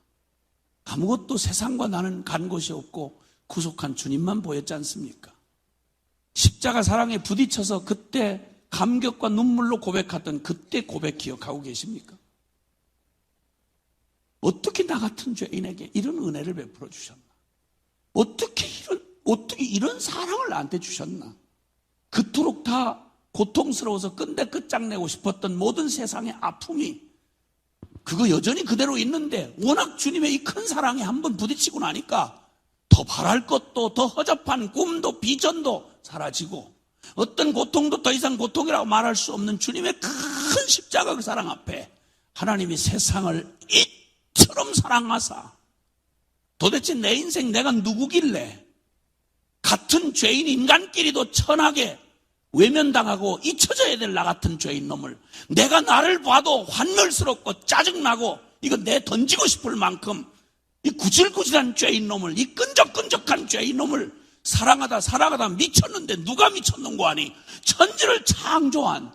아무것도 세상과 나는 간 곳이 없고 구속한 주님만 보였지 않습니까? 십자가 사랑에 부딪혀서 그때 감격과 눈물로 고백했던 그때 고백 기억하고 계십니까? 어떻게 나 같은 죄인에게 이런 은혜를 베풀어 주셨나? 어떻게 이런 사랑을 나한테 주셨나? 그토록 다 고통스러워서 끈데 끝장내고 싶었던 모든 세상의 아픔이 그거 여전히 그대로 있는데 워낙 주님의 이 큰 사랑에 한번 부딪히고 나니까 더 바랄 것도 더 허접한 꿈도 비전도 사라지고 어떤 고통도 더 이상 고통이라고 말할 수 없는 주님의 큰 십자가 그 사랑 앞에 하나님이 세상을 이처럼 사랑하사 도대체 내 인생 내가 누구길래 같은 죄인 인간끼리도 천하게 외면당하고 잊혀져야 될 나 같은 죄인 놈을 내가 나를 봐도 환멸스럽고 짜증나고 이거 내 던지고 싶을 만큼 이 구질구질한 죄인 놈을 이 끈적끈적한 죄인 놈을 사랑하다 미쳤는데 누가 미쳤는고 하니 천지를 창조한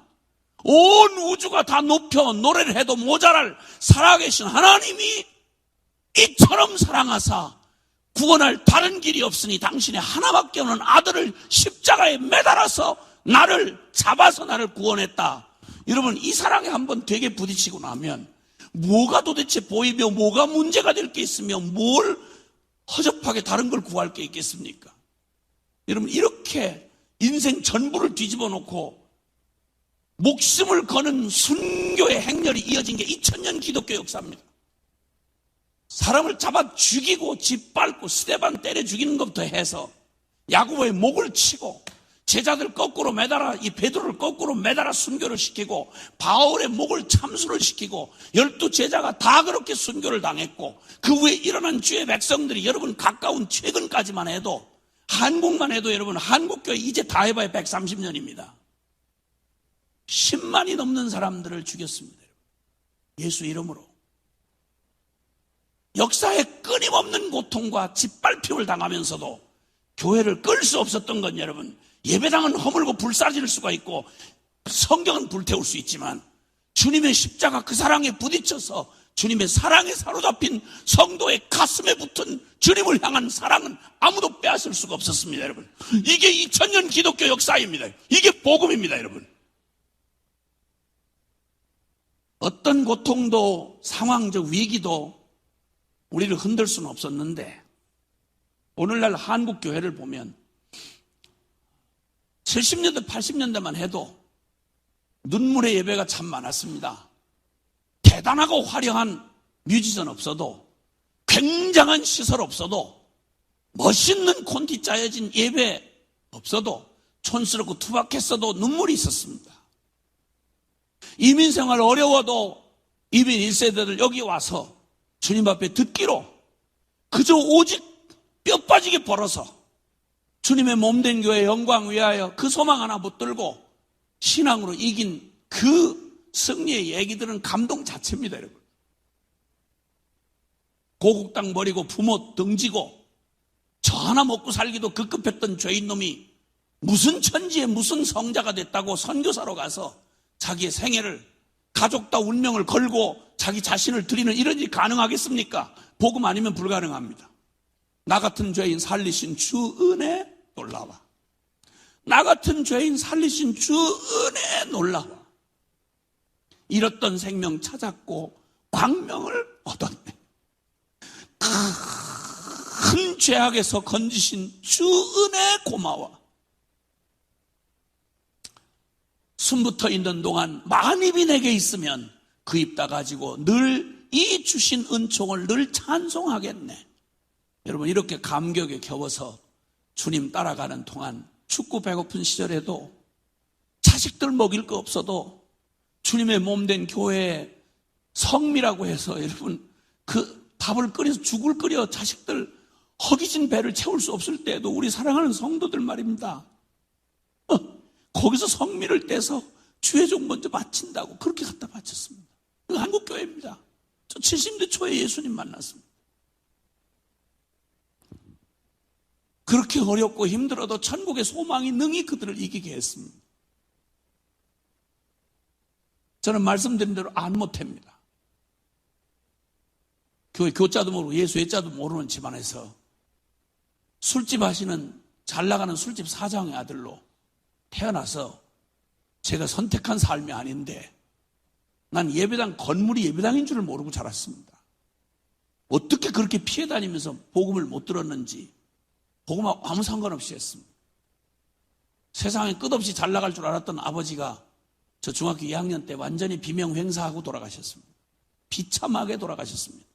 온 우주가 다 높여 노래를 해도 모자랄 살아계신 하나님이 이처럼 사랑하사 구원할 다른 길이 없으니 당신의 하나밖에 없는 아들을 십자가에 매달아서 나를 잡아서 나를 구원했다. 여러분 이 사랑에 한번 되게 부딪히고 나면 뭐가 도대체 보이며 뭐가 문제가 될 게 있으며 뭘 허접하게 다른 걸 구할 게 있겠습니까? 여러분, 이렇게 인생 전부를 뒤집어 놓고 목숨을 거는 순교의 행렬이 이어진 게 2000년 기독교 역사입니다. 사람을 잡아 죽이고 짓밟고 스데반 때려 죽이는 것부터 해서 야고보의 목을 치고 제자들 거꾸로 매달아 이 베드로를 거꾸로 매달아 순교를 시키고 바울의 목을 참수를 시키고 12제자가 다 그렇게 순교를 당했고 그 후에 일어난 주의 백성들이 여러분 가까운 최근까지만 해도 한국만 해도 여러분 한국교회 이제 다 해봐야 130년입니다. 10만이 넘는 사람들을 죽였습니다. 예수 이름으로. 역사에 끊임없는 고통과 짓밟힘을 당하면서도 교회를 끌 수 없었던 건 여러분, 예배당은 허물고 불사질 수가 있고 성경은 불태울 수 있지만 주님의 십자가 그 사랑에 부딪혀서 주님의 사랑에 사로잡힌 성도의 가슴에 붙은 주님을 향한 사랑은 아무도 빼앗을 수가 없었습니다. 여러분, 이게 2000년 기독교 역사입니다. 이게 복음입니다. 여러분, 어떤 고통도 상황적 위기도 우리를 흔들 수는 없었는데 오늘날 한국 교회를 보면 70년대 80년대만 해도 눈물의 예배가 참 많았습니다. 대단하고 화려한 뮤지션 없어도 굉장한 시설 없어도 멋있는 콘티 짜여진 예배 없어도 촌스럽고 투박했어도 눈물이 있었습니다. 이민생활 어려워도 이민 1세대들 여기 와서 주님 앞에 듣기로 그저 오직 뼈 빠지게 벌어서 주님의 몸된 교회 영광 위하여 그 소망 하나 붙들고 신앙으로 이긴 그 승리의 얘기들은 감동 자체입니다. 여러분, 고국 땅 버리고 부모 등지고 저 하나 먹고 살기도 급급했던 죄인놈이 무슨 천지에 무슨 성자가 됐다고 선교사로 가서 자기의 생애를 가족과 운명을 걸고 자기 자신을 드리는 이런 일이 가능하겠습니까? 복음 아니면 불가능합니다. 나 같은 죄인 살리신 주 은혜 놀라워. 나 같은 죄인 살리신 주 은혜 놀라워. 잃었던 생명 찾았고 광명을 얻었네. 큰 죄악에서 건지신 주 은혜 고마워. 숨부터 있는 동안 만입이 내게 있으면 그 입 다 가지고 늘 이 주신 은총을 늘 찬송하겠네. 여러분, 이렇게 감격에 겨워서 주님 따라가는 동안 춥고 배고픈 시절에도 자식들 먹일 거 없어도 주님의 몸된 교회에 성미라고 해서 여러분 그 밥을 끓여서 죽을 끓여 자식들 허기진 배를 채울 수 없을 때에도 우리 사랑하는 성도들 말입니다. 거기서 성미를 떼서 주의 종 먼저 바친다고 그렇게 갖다 바쳤습니다. 이거 한국교회입니다. 저 70대 초에 예수님 만났습니다. 그렇게 어렵고 힘들어도 천국의 소망이 능히 그들을 이기게 했습니다. 저는 말씀드린 대로 안 못합니다. 교회 교자도 모르고 예수 예자도 모르는 집안에서 술집 하시는 잘 나가는 술집 사장의 아들로 태어나서 제가 선택한 삶이 아닌데 난 예배당 건물이 예배당인 줄을 모르고 자랐습니다. 어떻게 그렇게 피해 다니면서 복음을 못 들었는지 복음하고 아무 상관없이 했습니다. 세상에 끝없이 잘 나갈 줄 알았던 아버지가 저 중학교 2학년 때 완전히 비명횡사하고 돌아가셨습니다. 비참하게 돌아가셨습니다.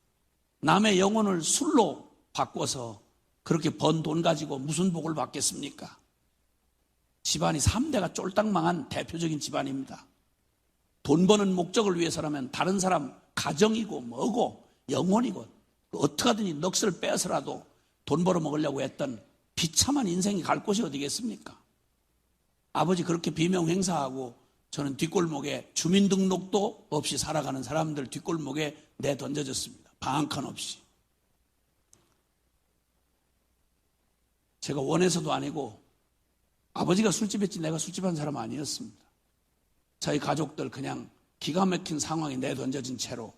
남의 영혼을 술로 바꿔서 그렇게 번 돈 가지고 무슨 복을 받겠습니까? 집안이 3대가 쫄딱 망한 대표적인 집안입니다. 돈 버는 목적을 위해서라면 다른 사람 가정이고 뭐고 영혼이고 어떻게 하든지 넋을 빼서라도 돈 벌어 먹으려고 했던 비참한 인생이 갈 곳이 어디겠습니까? 아버지 그렇게 비명행사하고 저는 뒷골목에 주민등록도 없이 살아가는 사람들 뒷골목에 내던져졌습니다. 방 한 칸 없이. 제가 원해서도 아니고 아버지가 술집 했지 내가 술집한 사람 아니었습니다. 저희 가족들 그냥 기가 막힌 상황에 내던져진 채로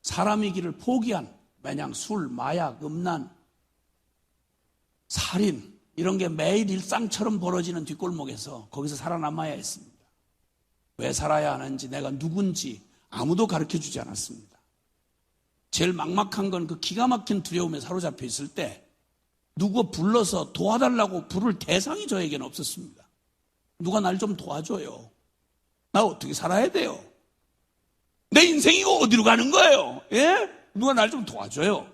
사람이기를 포기한 마냥 술, 마약, 음란, 살인 이런 게 매일 일상처럼 벌어지는 뒷골목에서 거기서 살아남아야 했습니다. 왜 살아야 하는지 내가 누군지 아무도 가르쳐주지 않았습니다. 제일 막막한 건 그 기가 막힌 두려움에 사로잡혀 있을 때 누구 불러서 도와달라고 부를 대상이 저에게는 없었습니다. 누가 날 좀 도와줘요. 나 어떻게 살아야 돼요? 내 인생이 어디로 가는 거예요? 예? 누가 날 좀 도와줘요.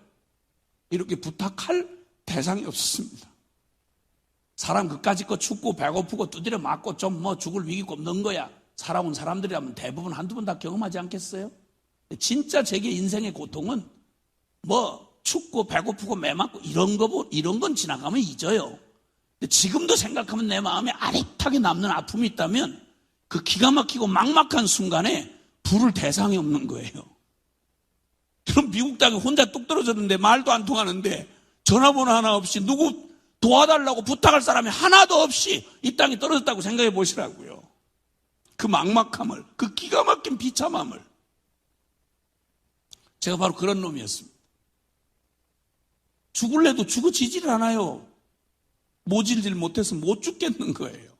이렇게 부탁할 대상이 없었습니다. 사람 그까짓 거 춥고 배고프고 두드려 맞고 좀 뭐 죽을 위기 꼽는 거야. 살아온 사람들이라면 대부분 한두 번 다 경험하지 않겠어요? 진짜 제게 인생의 고통은 뭐 춥고 배고프고 매 맞고 이런 건 지나가면 잊어요. 근데 지금도 생각하면 내 마음에 아릿하게 남는 아픔이 있다면 그 기가 막히고 막막한 순간에 부를 대상이 없는 거예요. 그럼 미국 땅에 혼자 뚝 떨어졌는데 말도 안 통하는데 전화번호 하나 없이 누구 도와달라고 부탁할 사람이 하나도 없이 이 땅에 떨어졌다고 생각해 보시라고요. 그 막막함을, 그 기가 막힌 비참함을. 제가 바로 그런 놈이었습니다. 죽을래도 죽어지질 않아요. 모질질 못해서 못 죽겠는 거예요.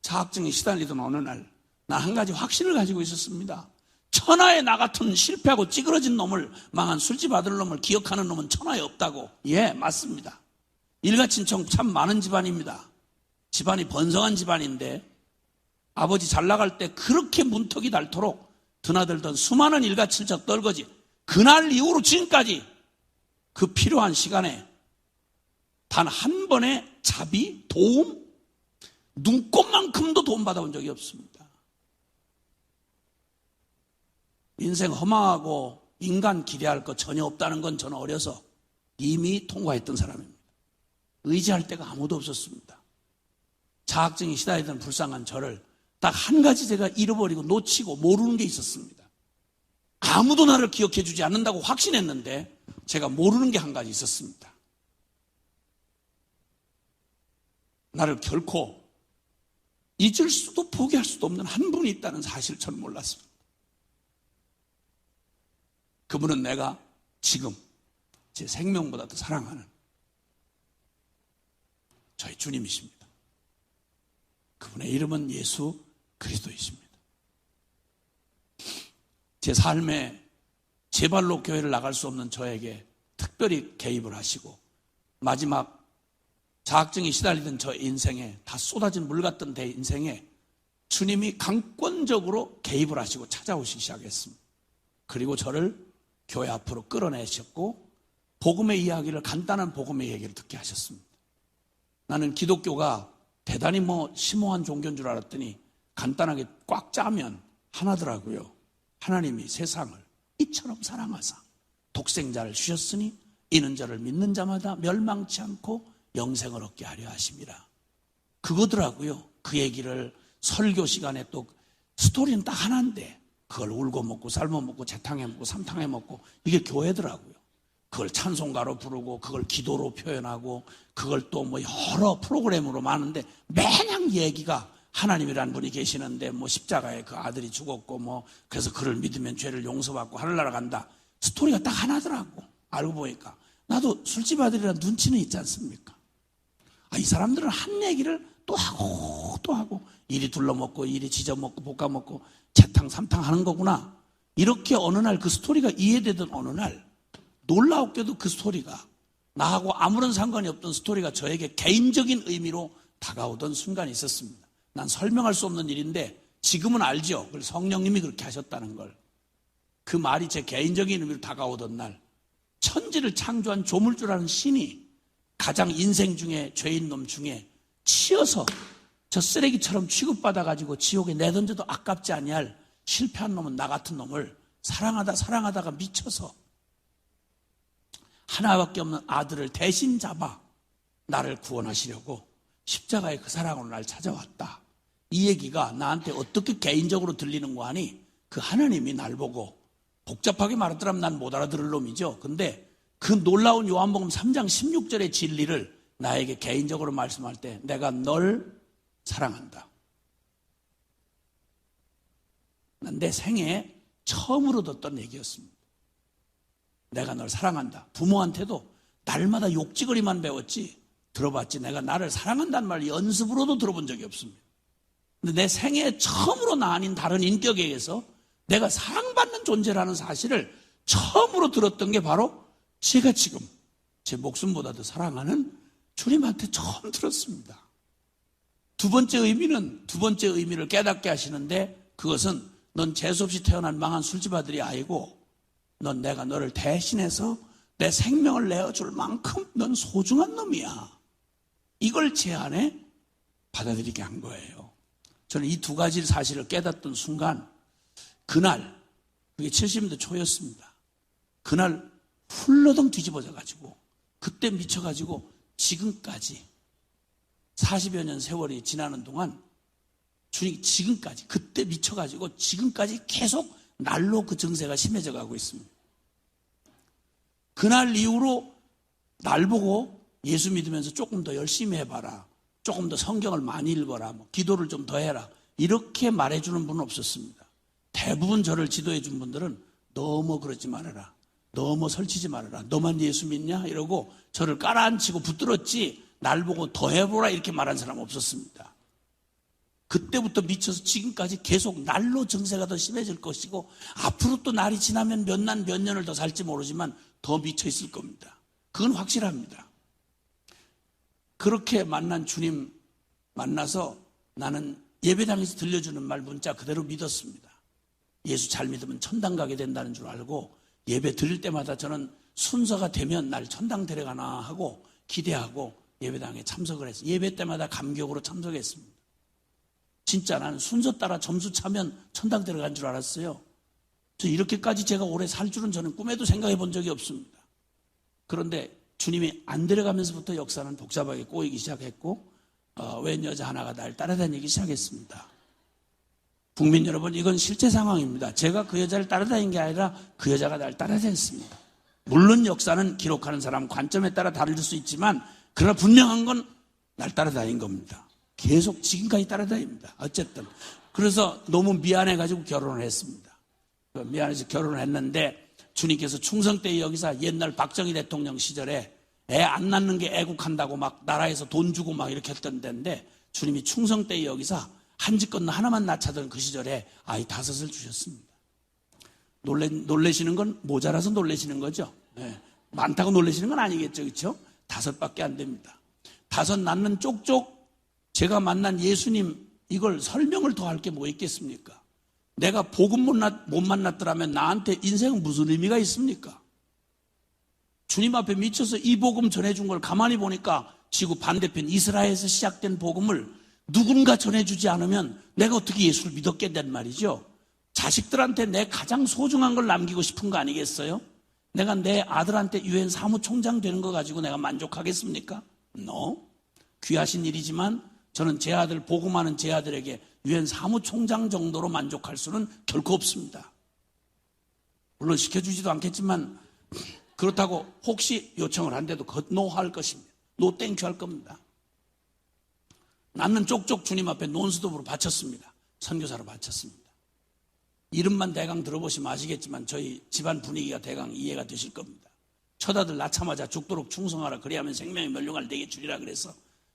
자학증에 시달리던 어느 날, 난 한 가지 확신을 가지고 있었습니다. 천하에 나 같은 실패하고 찌그러진 놈을, 망한 술집 아들 놈을 기억하는 놈은 천하에 없다고. 예, 맞습니다. 일가친척 참 많은 집안입니다. 집안이 번성한 집안인데 아버지 잘 나갈 때 그렇게 문턱이 닳도록 드나들던 수많은 일가친척 떨거지, 그날 이후로 지금까지 그 필요한 시간에 단 한 번의 자비, 도움, 눈꼽만큼도 도움 받아본 적이 없습니다. 인생 허망하고 인간 기대할 것 전혀 없다는 건 저는 어려서 이미 통과했던 사람입니다. 의지할 데가 아무도 없었습니다. 자학증이 시달리던 불쌍한 저를 딱 한 가지 제가 잃어버리고 놓치고 모르는 게 있었습니다. 아무도 나를 기억해 주지 않는다고 확신했는데 제가 모르는 게 한 가지 있었습니다. 나를 결코 잊을 수도 포기할 수도 없는 한 분이 있다는 사실을 저는 몰랐습니다. 그분은 내가 지금 제 생명보다 더 사랑하는 저희 주님이십니다. 그분의 이름은 예수 그리스도이십니다. 제 삶에 제 발로 교회를 나갈 수 없는 저에게 특별히 개입을 하시고 마지막 자학증이 시달리던 저 인생에 다 쏟아진 물 같던 내 인생에 주님이 강권적으로 개입을 하시고 찾아오시기 시작했습니다. 그리고 저를 교회 앞으로 끌어내셨고 복음의 이야기를, 간단한 복음의 얘기를 듣게 하셨습니다. 나는 기독교가 대단히 심오한 종교인 줄 알았더니 간단하게 꽉 짜면 하나더라고요. 하나님이 세상을 이처럼 사랑하사 독생자를 주셨으니 이는 저를 믿는 자마다 멸망치 않고 영생을 얻게 하려 하심이라. 그거더라고요. 그 얘기를 설교 시간에 또 스토리는 딱 하나인데 그걸 울고 먹고 삶아 먹고 재탕해 먹고 삼탕해 먹고 이게 교회더라고요. 그걸 찬송가로 부르고 그걸 기도로 표현하고 그걸 또 여러 프로그램으로 많은데 매년 얘기가 하나님이라는 분이 계시는데 십자가에 그 아들이 죽었고 그래서 그를 믿으면 죄를 용서받고 하늘나라 간다. 스토리가 딱 하나더라고. 알고 보니까 나도 술집 아들이라 눈치는 있지 않습니까? 이 사람들은 한 얘기를 또 하고 또 하고 이리 둘러먹고 이리 지져먹고 볶아먹고 재탕 삼탕 하는 거구나. 이렇게 어느 날 그 스토리가 이해되던 어느 날 놀라웠게도 그 스토리가 나하고 아무런 상관이 없던 스토리가 저에게 개인적인 의미로 다가오던 순간이 있었습니다. 난 설명할 수 없는 일인데 지금은 알죠. 그걸 성령님이 그렇게 하셨다는 걸. 그 말이 제 개인적인 의미로 다가오던 날 천지를 창조한 조물주라는 신이 가장 인생 중에 죄인 놈 중에 치여서 저 쓰레기처럼 취급받아가지고 지옥에 내던져도 아깝지 아니할 실패한 놈은 나 같은 놈을 사랑하다가 미쳐서 하나밖에 없는 아들을 대신 잡아 나를 구원하시려고 십자가의 그 사랑으로 날 찾아왔다. 이 얘기가 나한테 어떻게 개인적으로 들리는 거 하니 그 하나님이 날 보고 복잡하게 말하더라면 난 못 알아들을 놈이죠. 근데 그 놀라운 요한복음 3장 16절의 진리를 나에게 개인적으로 말씀할 때 내가 널 사랑한다. 난 내 생애 처음으로 듣던 얘기였습니다. 내가 널 사랑한다. 부모한테도 날마다 욕지거리만 배웠지 들어봤지 내가 나를 사랑한다는 말 연습으로도 들어본 적이 없습니다. 근데 내 생애 처음으로 나 아닌 다른 인격에 의해서 내가 사랑받는 존재라는 사실을 처음으로 들었던 게 바로 제가 지금 제 목숨보다도 사랑하는 주님한테 처음 들었습니다. 두 번째 의미를 깨닫게 하시는데, 그것은 넌 재수없이 태어난 망한 술집 아들이 아니고 내가 너를 대신해서 내 생명을 내어줄 만큼 넌 소중한 놈이야. 이걸 제 안에 받아들이게 한 거예요. 저는 이 두 가지 사실을 깨닫던 순간, 그날, 그게 70년대 초였습니다. 그날 훌러덩 뒤집어져가지고, 그때 미쳐가지고 지금까지 40여 년 세월이 지나는 동안 주님 지금까지, 그때 미쳐가지고 지금까지 계속 날로 그 증세가 심해져 가고 있습니다. 그날 이후로 날 보고 예수 믿으면서 조금 더 열심히 해봐라, 조금 더 성경을 많이 읽어라, 기도를 좀 더 해라, 이렇게 말해주는 분은 없었습니다. 대부분 저를 지도해 준 분들은 너무 그러지 말아라, 너무 설치지 말아라, 너만 예수 믿냐 이러고 저를 깔아앉히고 붙들었지, 날 보고 더 해보라 이렇게 말한 사람 없었습니다. 그때부터 미쳐서 지금까지 계속 날로 증세가 더 심해질 것이고, 앞으로 또 날이 지나면 몇 년을 더 살지 모르지만 더 미쳐 있을 겁니다. 그건 확실합니다. 그렇게 만난 주님 만나서 나는 예배당에서 들려주는 말 문자 그대로 믿었습니다. 예수 잘 믿으면 천당 가게 된다는 줄 알고, 예배 드릴 때마다 저는 순서가 되면 날 천당 데려가나 하고 기대하고 예배당에 참석을 했어요. 예배 때마다 감격으로 참석했습니다. 진짜 나는 순서 따라 점수 차면 천당 데려간 줄 알았어요. 저 이렇게까지 제가 오래 살 줄은 저는 꿈에도 생각해 본 적이 없습니다. 그런데 주님이 안 데려가면서부터 역사는 복잡하게 꼬이기 시작했고, 웬 여자 하나가 날 따라다니기 시작했습니다. 국민 여러분, 이건 실제 상황입니다. 제가 그 여자를 따라다닌 게 아니라 그 여자가 날 따라다녔습니다. 물론 역사는 기록하는 사람 관점에 따라 다를 수 있지만, 그러나 분명한 건 날 따라다닌 겁니다. 계속 지금까지 따라다닙니다. 어쨌든 그래서 너무 미안해가지고 결혼을 했습니다. 미안해서 결혼을 했는데, 주님께서 충성때 여기서 옛날 박정희 대통령 시절에 애 안 낳는 게 애국한다고 막 나라에서 돈 주고 막 이렇게 했던 데인데, 주님이 충성때 여기서 한 집 건너 하나만 낳자던 그 시절에 아이 5을 주셨습니다. 놀래시는 건 모자라서 놀래시는 거죠. 네. 많다고 놀래시는 건 아니겠죠, 그렇죠? 5밖에 안 됩니다. 5 낳는 쪽쪽. 제가 만난 예수님, 이걸 설명을 더 할 게 뭐 있겠습니까? 내가 복음 못 만났더라면 나한테 인생은 무슨 의미가 있습니까? 주님 앞에 미쳐서 이 복음 전해준 걸 가만히 보니까 지구 반대편 이스라엘에서 시작된 복음을 누군가 전해주지 않으면 내가 어떻게 예수를 믿었겠단 말이죠. 자식들한테 내 가장 소중한 걸 남기고 싶은 거 아니겠어요? 내가 내 아들한테 유엔 사무총장 되는 거 가지고 내가 만족하겠습니까? No. 귀하신 일이지만 저는 제 아들, 복음하는 제 아들에게 유엔 사무총장 정도로 만족할 수는 결코 없습니다. 물론 시켜주지도 않겠지만, 그렇다고 혹시 요청을 한데도 노할 것입니다. 노 땡큐 할 겁니다. 낳는 쪽쪽 주님 앞에 논스톱으로 바쳤습니다. 선교사로 바쳤습니다. 이름만 대강 들어보시면 아시겠지만 저희 집안 분위기가 대강 이해가 되실 겁니다. 첫 아들 낳자마자 죽도록 충성하라, 그래야만 생명이 멸류관을 내게 주리라 그래서,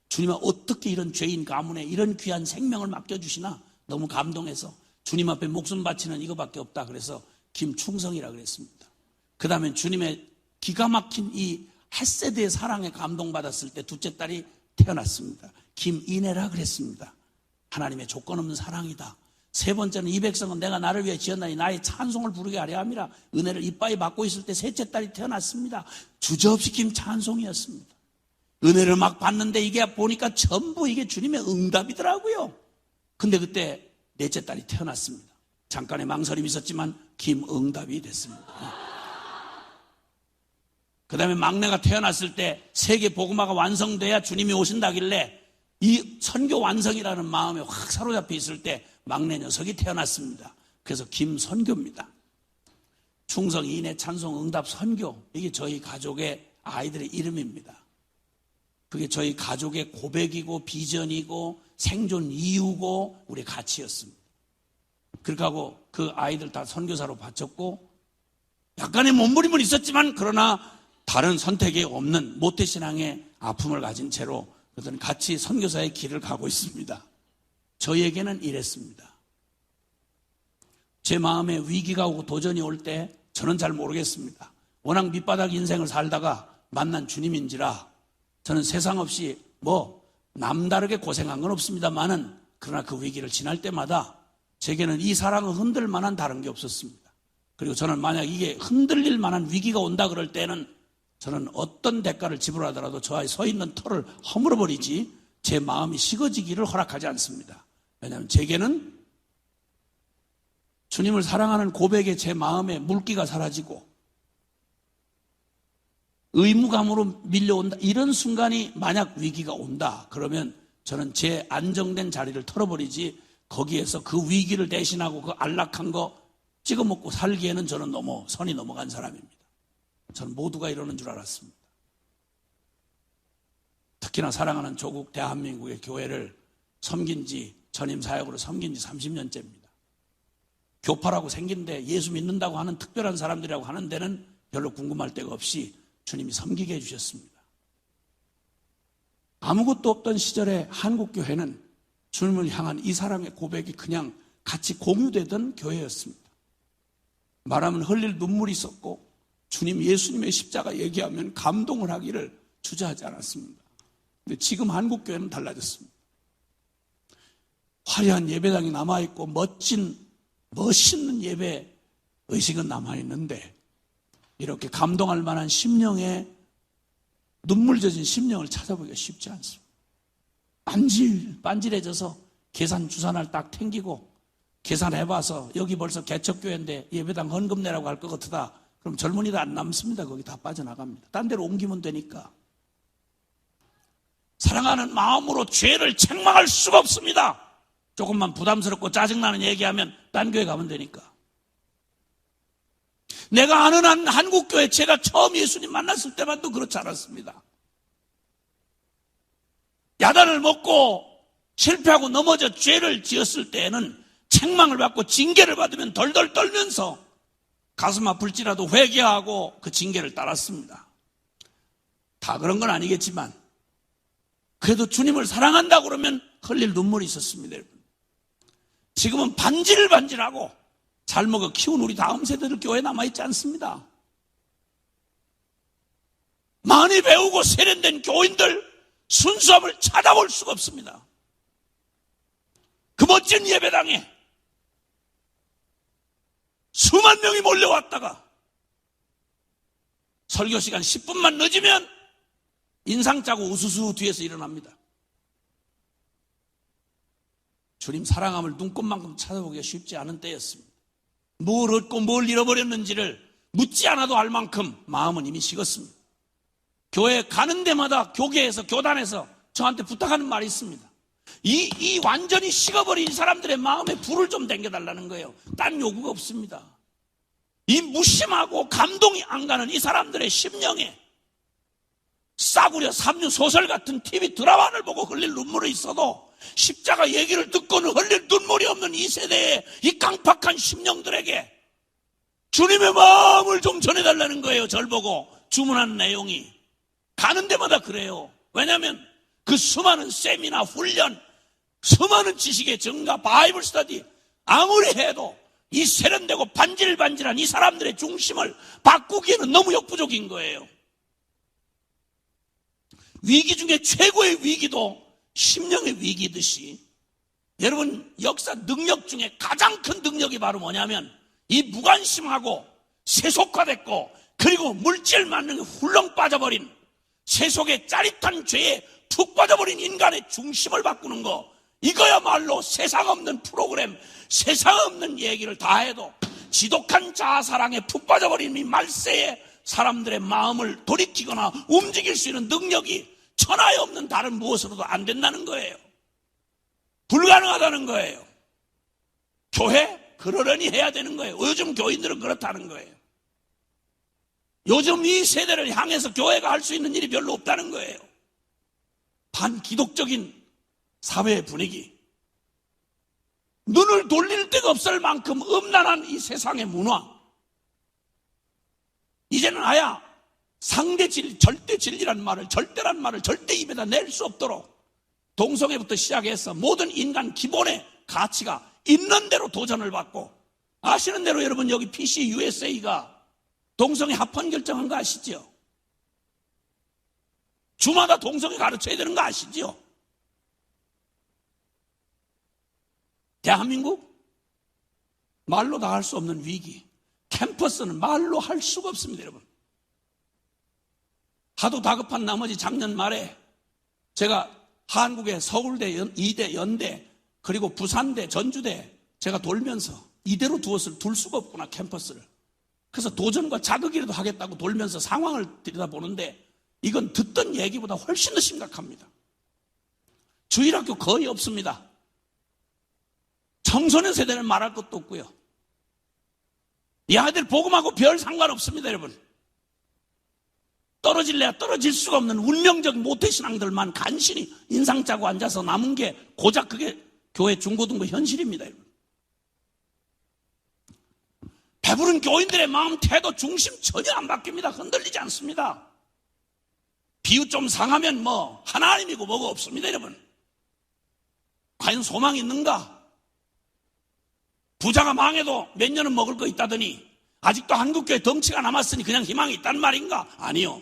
주님은 어떻게 이런 죄인 가문에 이런 귀한 생명을 맡겨주시나 너무 감동해서 주님 앞에 목숨 바치는 이거밖에 없다 그래서 김충성이라 그랬습니다. 그 다음에 주님의 기가 막힌 이 헷세드의 사랑에 감동받았을 때 둘째 딸이 태어났습니다. 김인혜라 그랬습니다. 하나님의 조건 없는 사랑이다. 세 번째는 이 백성은 내가 나를 위해 지었나니 나의 찬송을 부르게 하려 함이라. 은혜를 이빠이 받고 있을 때 셋째 딸이 태어났습니다. 주저없이 김찬송이었습니다. 은혜를 막 받는데 이게 보니까 전부 이게 주님의 응답이더라고요. 근데 그때 넷째 딸이 태어났습니다. 잠깐의 망설임이 있었지만 김응답이 됐습니다. 그 다음에 막내가 태어났을 때 세계 복음화가 완성돼야 주님이 오신다길래 이 선교 완성이라는 마음에 확 사로잡혀 있을 때 막내 녀석이 태어났습니다. 그래서 김선교입니다. 충성, 인애, 찬송, 응답, 선교, 이게 저희 가족의 아이들의 이름입니다. 그게 저희 가족의 고백이고 비전이고 생존 이유고 우리 가치였습니다. 그렇게 하고 그 아이들 다 선교사로 바쳤고, 약간의 몸부림은 있었지만 그러나 다른 선택이 없는 모태신앙의 아픔을 가진 채로 그들은 같이 선교사의 길을 가고 있습니다. 저희에게는 이랬습니다. 제 마음에 위기가 오고 도전이 올 때 저는 잘 모르겠습니다. 워낙 밑바닥 인생을 살다가 만난 주님인지라 저는 세상 없이 남다르게 고생한 건 없습니다만은 그러나 그 위기를 지날 때마다 제게는 이 사랑을 흔들 만한 다른 게 없었습니다. 그리고 저는 만약 이게 흔들릴 만한 위기가 온다 그럴 때는 저는 어떤 대가를 지불하더라도 저 서 있는 터를 허물어 버리지 제 마음이 식어지기를 허락하지 않습니다. 왜냐하면 제게는 주님을 사랑하는 고백에 제 마음에 물기가 사라지고 의무감으로 밀려온다. 이런 순간이 만약 위기가 온다. 그러면 저는 제 안정된 자리를 털어버리지 거기에서 그 위기를 대신하고 그 안락한 거 찍어먹고 살기에는 저는 너무 선이 넘어간 사람입니다. 저는 모두가 이러는 줄 알았습니다. 특히나 사랑하는 조국 대한민국의 교회를 섬긴 지 전임 사역으로 섬긴 지 30년째입니다. 교파라고 생긴데 예수 믿는다고 하는 특별한 사람들이라고 하는 데는 별로 궁금할 데가 없이 주님이 섬기게 해주셨습니다. 아무것도 없던 시절에 한국교회는 주님을 향한 이 사랑의 고백이 그냥 같이 공유되던 교회였습니다. 말하면 흘릴 눈물이 있었고 주님 예수님의 십자가 얘기하면 감동을 하기를 주저하지 않았습니다. 근데 지금 한국교회는 달라졌습니다. 화려한 예배당이 남아있고 멋있는 예배 의식은 남아있는데 이렇게 감동할 만한 심령의 눈물 젖은 심령을 찾아보기가 쉽지 않습니다. 반질해져서 계산 주산을 딱 탱기고 계산해봐서 여기 벌써 개척교회인데 예배당 헌금 내라고 할 것 같다. 그럼 젊은이도 안 남습니다. 거기 다 빠져나갑니다. 딴 데로 옮기면 되니까. 사랑하는 마음으로 죄를 책망할 수가 없습니다. 조금만 부담스럽고 짜증나는 얘기하면 딴 교회 가면 되니까. 내가 아는 한 한국교회 제가 처음 예수님 만났을 때만도 그렇지 않았습니다. 야단을 먹고 실패하고 넘어져 죄를 지었을 때에는 책망을 받고 징계를 받으면 덜덜 떨면서 가슴 아플지라도 회개하고 그 징계를 따랐습니다. 다 그런 건 아니겠지만 그래도 주님을 사랑한다고 그러면 흘릴 눈물이 있었습니다. 여러분. 지금은 반질반질하고 잘 먹어 키운 우리 다음 세대들 교회에 남아있지 않습니다. 많이 배우고 세련된 교인들 순수함을 찾아볼 수가 없습니다. 그 멋진 예배당에 수만 명이 몰려왔다가 설교 시간 10분만 늦으면 인상 짜고 우수수 뒤에서 일어납니다. 주님 사랑함을 눈꽃만큼 찾아보기가 쉽지 않은 때였습니다. 뭘 얻고 뭘 잃어버렸는지를 묻지 않아도 알 만큼 마음은 이미 식었습니다. 교회 가는 데마다 교계에서 교단에서 저한테 부탁하는 말이 있습니다. 이 완전히 식어버린 이 사람들의 마음에 불을 좀 댕겨달라는 거예요. 딴 요구가 없습니다. 이 무심하고 감동이 안 가는 이 사람들의 심령에 싸구려 삼류 소설 같은 TV 드라마를 보고 흘릴 눈물이 있어도 십자가 얘기를 듣고는 흘릴 눈물이 없는 이 세대의 이 강팍한 심령들에게 주님의 마음을 좀 전해달라는 거예요. 절 보고 주문하는 내용이 가는 데마다 그래요. 왜냐하면 그 수많은 세미나 훈련, 수많은 지식의 증가, 바이블 스터디 아무리 해도 이 세련되고 반질반질한 이 사람들의 중심을 바꾸기에는 너무 역부족인 거예요. 위기 중에 최고의 위기도 심령의 위기듯이 여러분 역사 능력 중에 가장 큰 능력이 바로 뭐냐면 이 무관심하고 세속화됐고 그리고 물질 만능에 훌렁 빠져버린 세속의 짜릿한 죄에 푹 빠져버린 인간의 중심을 바꾸는 거, 이거야말로 세상 없는 프로그램, 세상 없는 얘기를 다 해도 지독한 자아사랑에 푹 빠져버린 이 말세에 사람들의 마음을 돌이키거나 움직일 수 있는 능력이 천하에 없는 다른 무엇으로도 안 된다는 거예요. 불가능하다는 거예요. 교회 그러려니 해야 되는 거예요. 요즘 교인들은 그렇다는 거예요. 요즘 이 세대를 향해서 교회가 할 수 있는 일이 별로 없다는 거예요. 반기독적인 사회의 분위기, 눈을 돌릴 데가 없을 만큼 음란한 이 세상의 문화, 이제는 아야 상대질, 절대진리란 말을, 절대란 말을 절대 입에다 낼 수 없도록 동성애부터 시작해서 모든 인간 기본의 가치가 있는 대로 도전을 받고, 아시는 대로 여러분 여기 PC USA가 동성애 합헌 결정한 거 아시죠? 주마다 동성애 가르쳐야 되는 거 아시죠? 대한민국 말로 다 할 수 없는 위기. 캠퍼스는 말로 할 수가 없습니다, 여러분. 하도 다급한 나머지 작년 말에 제가 한국의 서울대, 이대, 연대, 그리고 부산대, 전주대 제가 돌면서 이대로 둘 수가 없구나, 캠퍼스를. 그래서 도전과 자극이라도 하겠다고 돌면서 상황을 들여다보는데 이건 듣던 얘기보다 훨씬 더 심각합니다. 주일학교 거의 없습니다. 청소년 세대는 말할 것도 없고요. 이 아이들 복음하고 별 상관없습니다, 여러분. 떨어질래야 떨어질 수가 없는 운명적인 모태신앙들만 간신히 인상 짜고 앉아서 남은 게 고작 그게 교회 중고등부 현실입니다, 여러분. 배부른 교인들의 마음, 태도, 중심 전혀 안 바뀝니다. 흔들리지 않습니다. 비유 좀 상하면 하나님이고 뭐가 없습니다, 여러분. 과연 소망이 있는가? 부자가 망해도 몇 년은 먹을 거 있다더니 아직도 한국교회 덩치가 남았으니 그냥 희망이 있단 말인가? 아니요.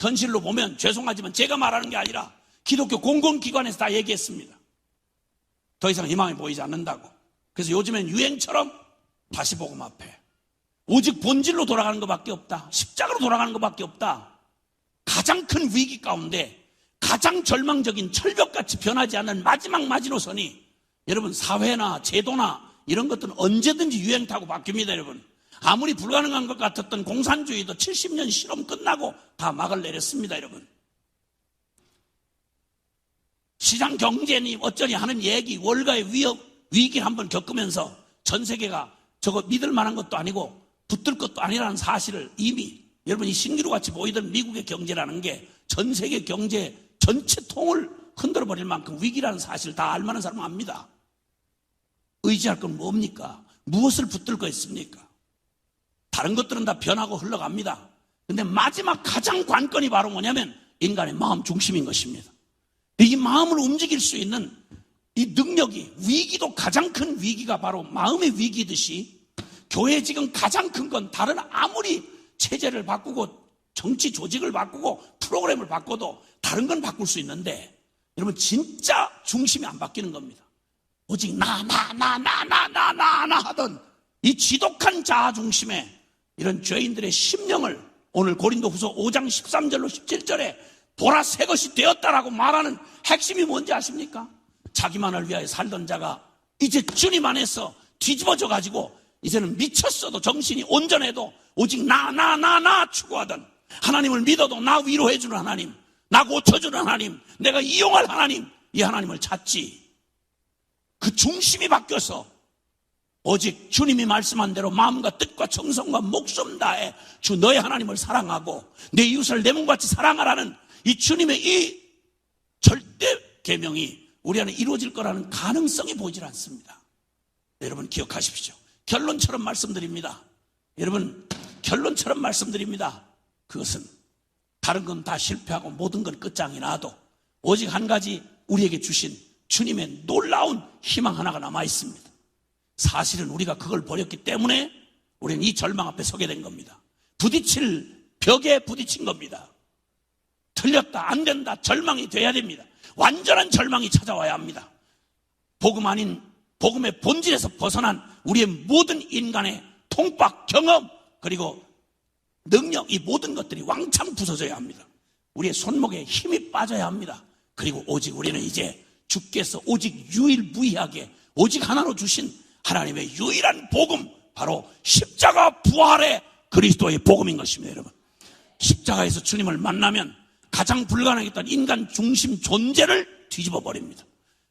현실로 보면 죄송하지만 제가 말하는 게 아니라 기독교 공공기관에서 다 얘기했습니다. 더 이상 희망이 보이지 않는다고. 그래서 요즘엔 유행처럼 다시 복음 앞에 오직 본질로 돌아가는 것밖에 없다. 십자가로 돌아가는 것밖에 없다. 가장 큰 위기 가운데 가장 절망적인 철벽같이 변하지 않는 마지막 마지노선이 여러분 사회나 제도나 이런 것들은 언제든지 유행 타고 바뀝니다, 여러분. 아무리 불가능한 것 같았던 공산주의도 70년 실험 끝나고 다 막을 내렸습니다, 여러분. 시장 경제니 어쩌니 하는 얘기, 월가의 위기를 한번 겪으면서 전 세계가 저거 믿을 만한 것도 아니고 붙들 것도 아니라는 사실을 이미 여러분 이 신기루같이 보이던 미국의 경제라는 게 전 세계 경제 전체 통을 흔들어버릴 만큼 위기라는 사실을 다 알만한 사람은 압니다. 의지할 건 뭡니까? 무엇을 붙들 거 있습니까? 다른 것들은 다 변하고 흘러갑니다. 근데 마지막 가장 관건이 바로 뭐냐면 인간의 마음 중심인 것입니다. 이 마음을 움직일 수 있는 이 능력이, 위기도 가장 큰 위기가 바로 마음의 위기듯이 교회에 지금 가장 큰 건 다른 아무리 체제를 바꾸고 정치 조직을 바꾸고 프로그램을 바꿔도 다른 건 바꿀 수 있는데 여러분 진짜 중심이 안 바뀌는 겁니다. 오직 나 하던 이 지독한 자아 중심의 이런 죄인들의 심령을 오늘 고린도후서 5장 13절로 17절에 보라 새 것이 되었다라고 말하는 핵심이 뭔지 아십니까? 자기만을 위하여 살던 자가 이제 주님 안에서 뒤집어져 가지고 이제는 미쳤어도 정신이 온전해도 오직 나 추구하던 하나님을 믿어도 나 위로해주는 하나님, 나 고쳐주는 하나님, 내가 이용할 하나님, 이 하나님을 찾지. 그 중심이 바뀌어서 오직 주님이 말씀한 대로 마음과 뜻과 정성과 목숨 다해 주 너의 하나님을 사랑하고 내 이웃을 내 몸같이 사랑하라는 이 주님의 이 절대 계명이 우리 안에 이루어질 거라는 가능성이 보이질 않습니다. 여러분 기억하십시오. 결론처럼 말씀드립니다. 여러분 결론처럼 말씀드립니다. 그것은 다른 건 다 실패하고 모든 건 끝장이 나도 오직 한 가지 우리에게 주신 주님의 놀라운 희망 하나가 남아 있습니다. 사실은 우리가 그걸 버렸기 때문에 우리는 이 절망 앞에 서게 된 겁니다. 부딪힐 벽에 부딪힌 겁니다. 틀렸다, 안 된다, 절망이 돼야 됩니다. 완전한 절망이 찾아와야 합니다. 복음 아닌 복음의 본질에서 벗어난 우리의 모든 인간의 통박, 경험, 그리고 능력, 이 모든 것들이 왕창 부서져야 합니다. 우리의 손목에 힘이 빠져야 합니다. 그리고 오직 우리는 이제 주께서 오직 유일무이하게 오직 하나로 주신 하나님의 유일한 복음, 바로 십자가 부활의 그리스도의 복음인 것입니다. 여러분, 십자가에서 주님을 만나면 가장 불가능했던 인간 중심 존재를 뒤집어 버립니다.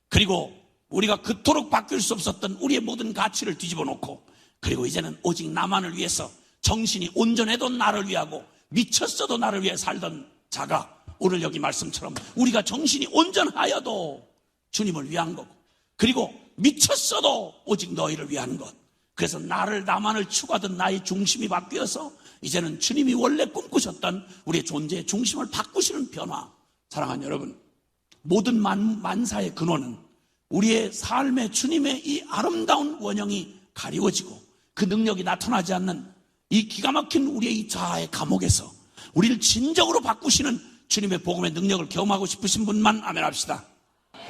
그리고 우리가 그토록 바뀔 수 없었던 우리의 모든 가치를 뒤집어 놓고, 그리고 이제는 오직 나만을 위해서 정신이 온전해도 나를 위하고 미쳤어도 나를 위해 살던 자가 오늘 여기 말씀처럼 우리가 정신이 온전하여도 주님을 위한 거고, 그리고 미쳤어도 오직 너희를 위한 것. 그래서 나만을 추구하던 나의 중심이 바뀌어서 이제는 주님이 원래 꿈꾸셨던 우리의 존재의 중심을 바꾸시는 변화. 사랑하는 여러분, 모든 만사의 근원은 우리의 삶의 주님의 이 아름다운 원형이 가리워지고 그 능력이 나타나지 않는 이 기가 막힌 우리의 이 자아의 감옥에서 우리를 진정으로 바꾸시는 주님의 복음의 능력을 경험하고 싶으신 분만 아멘 합시다.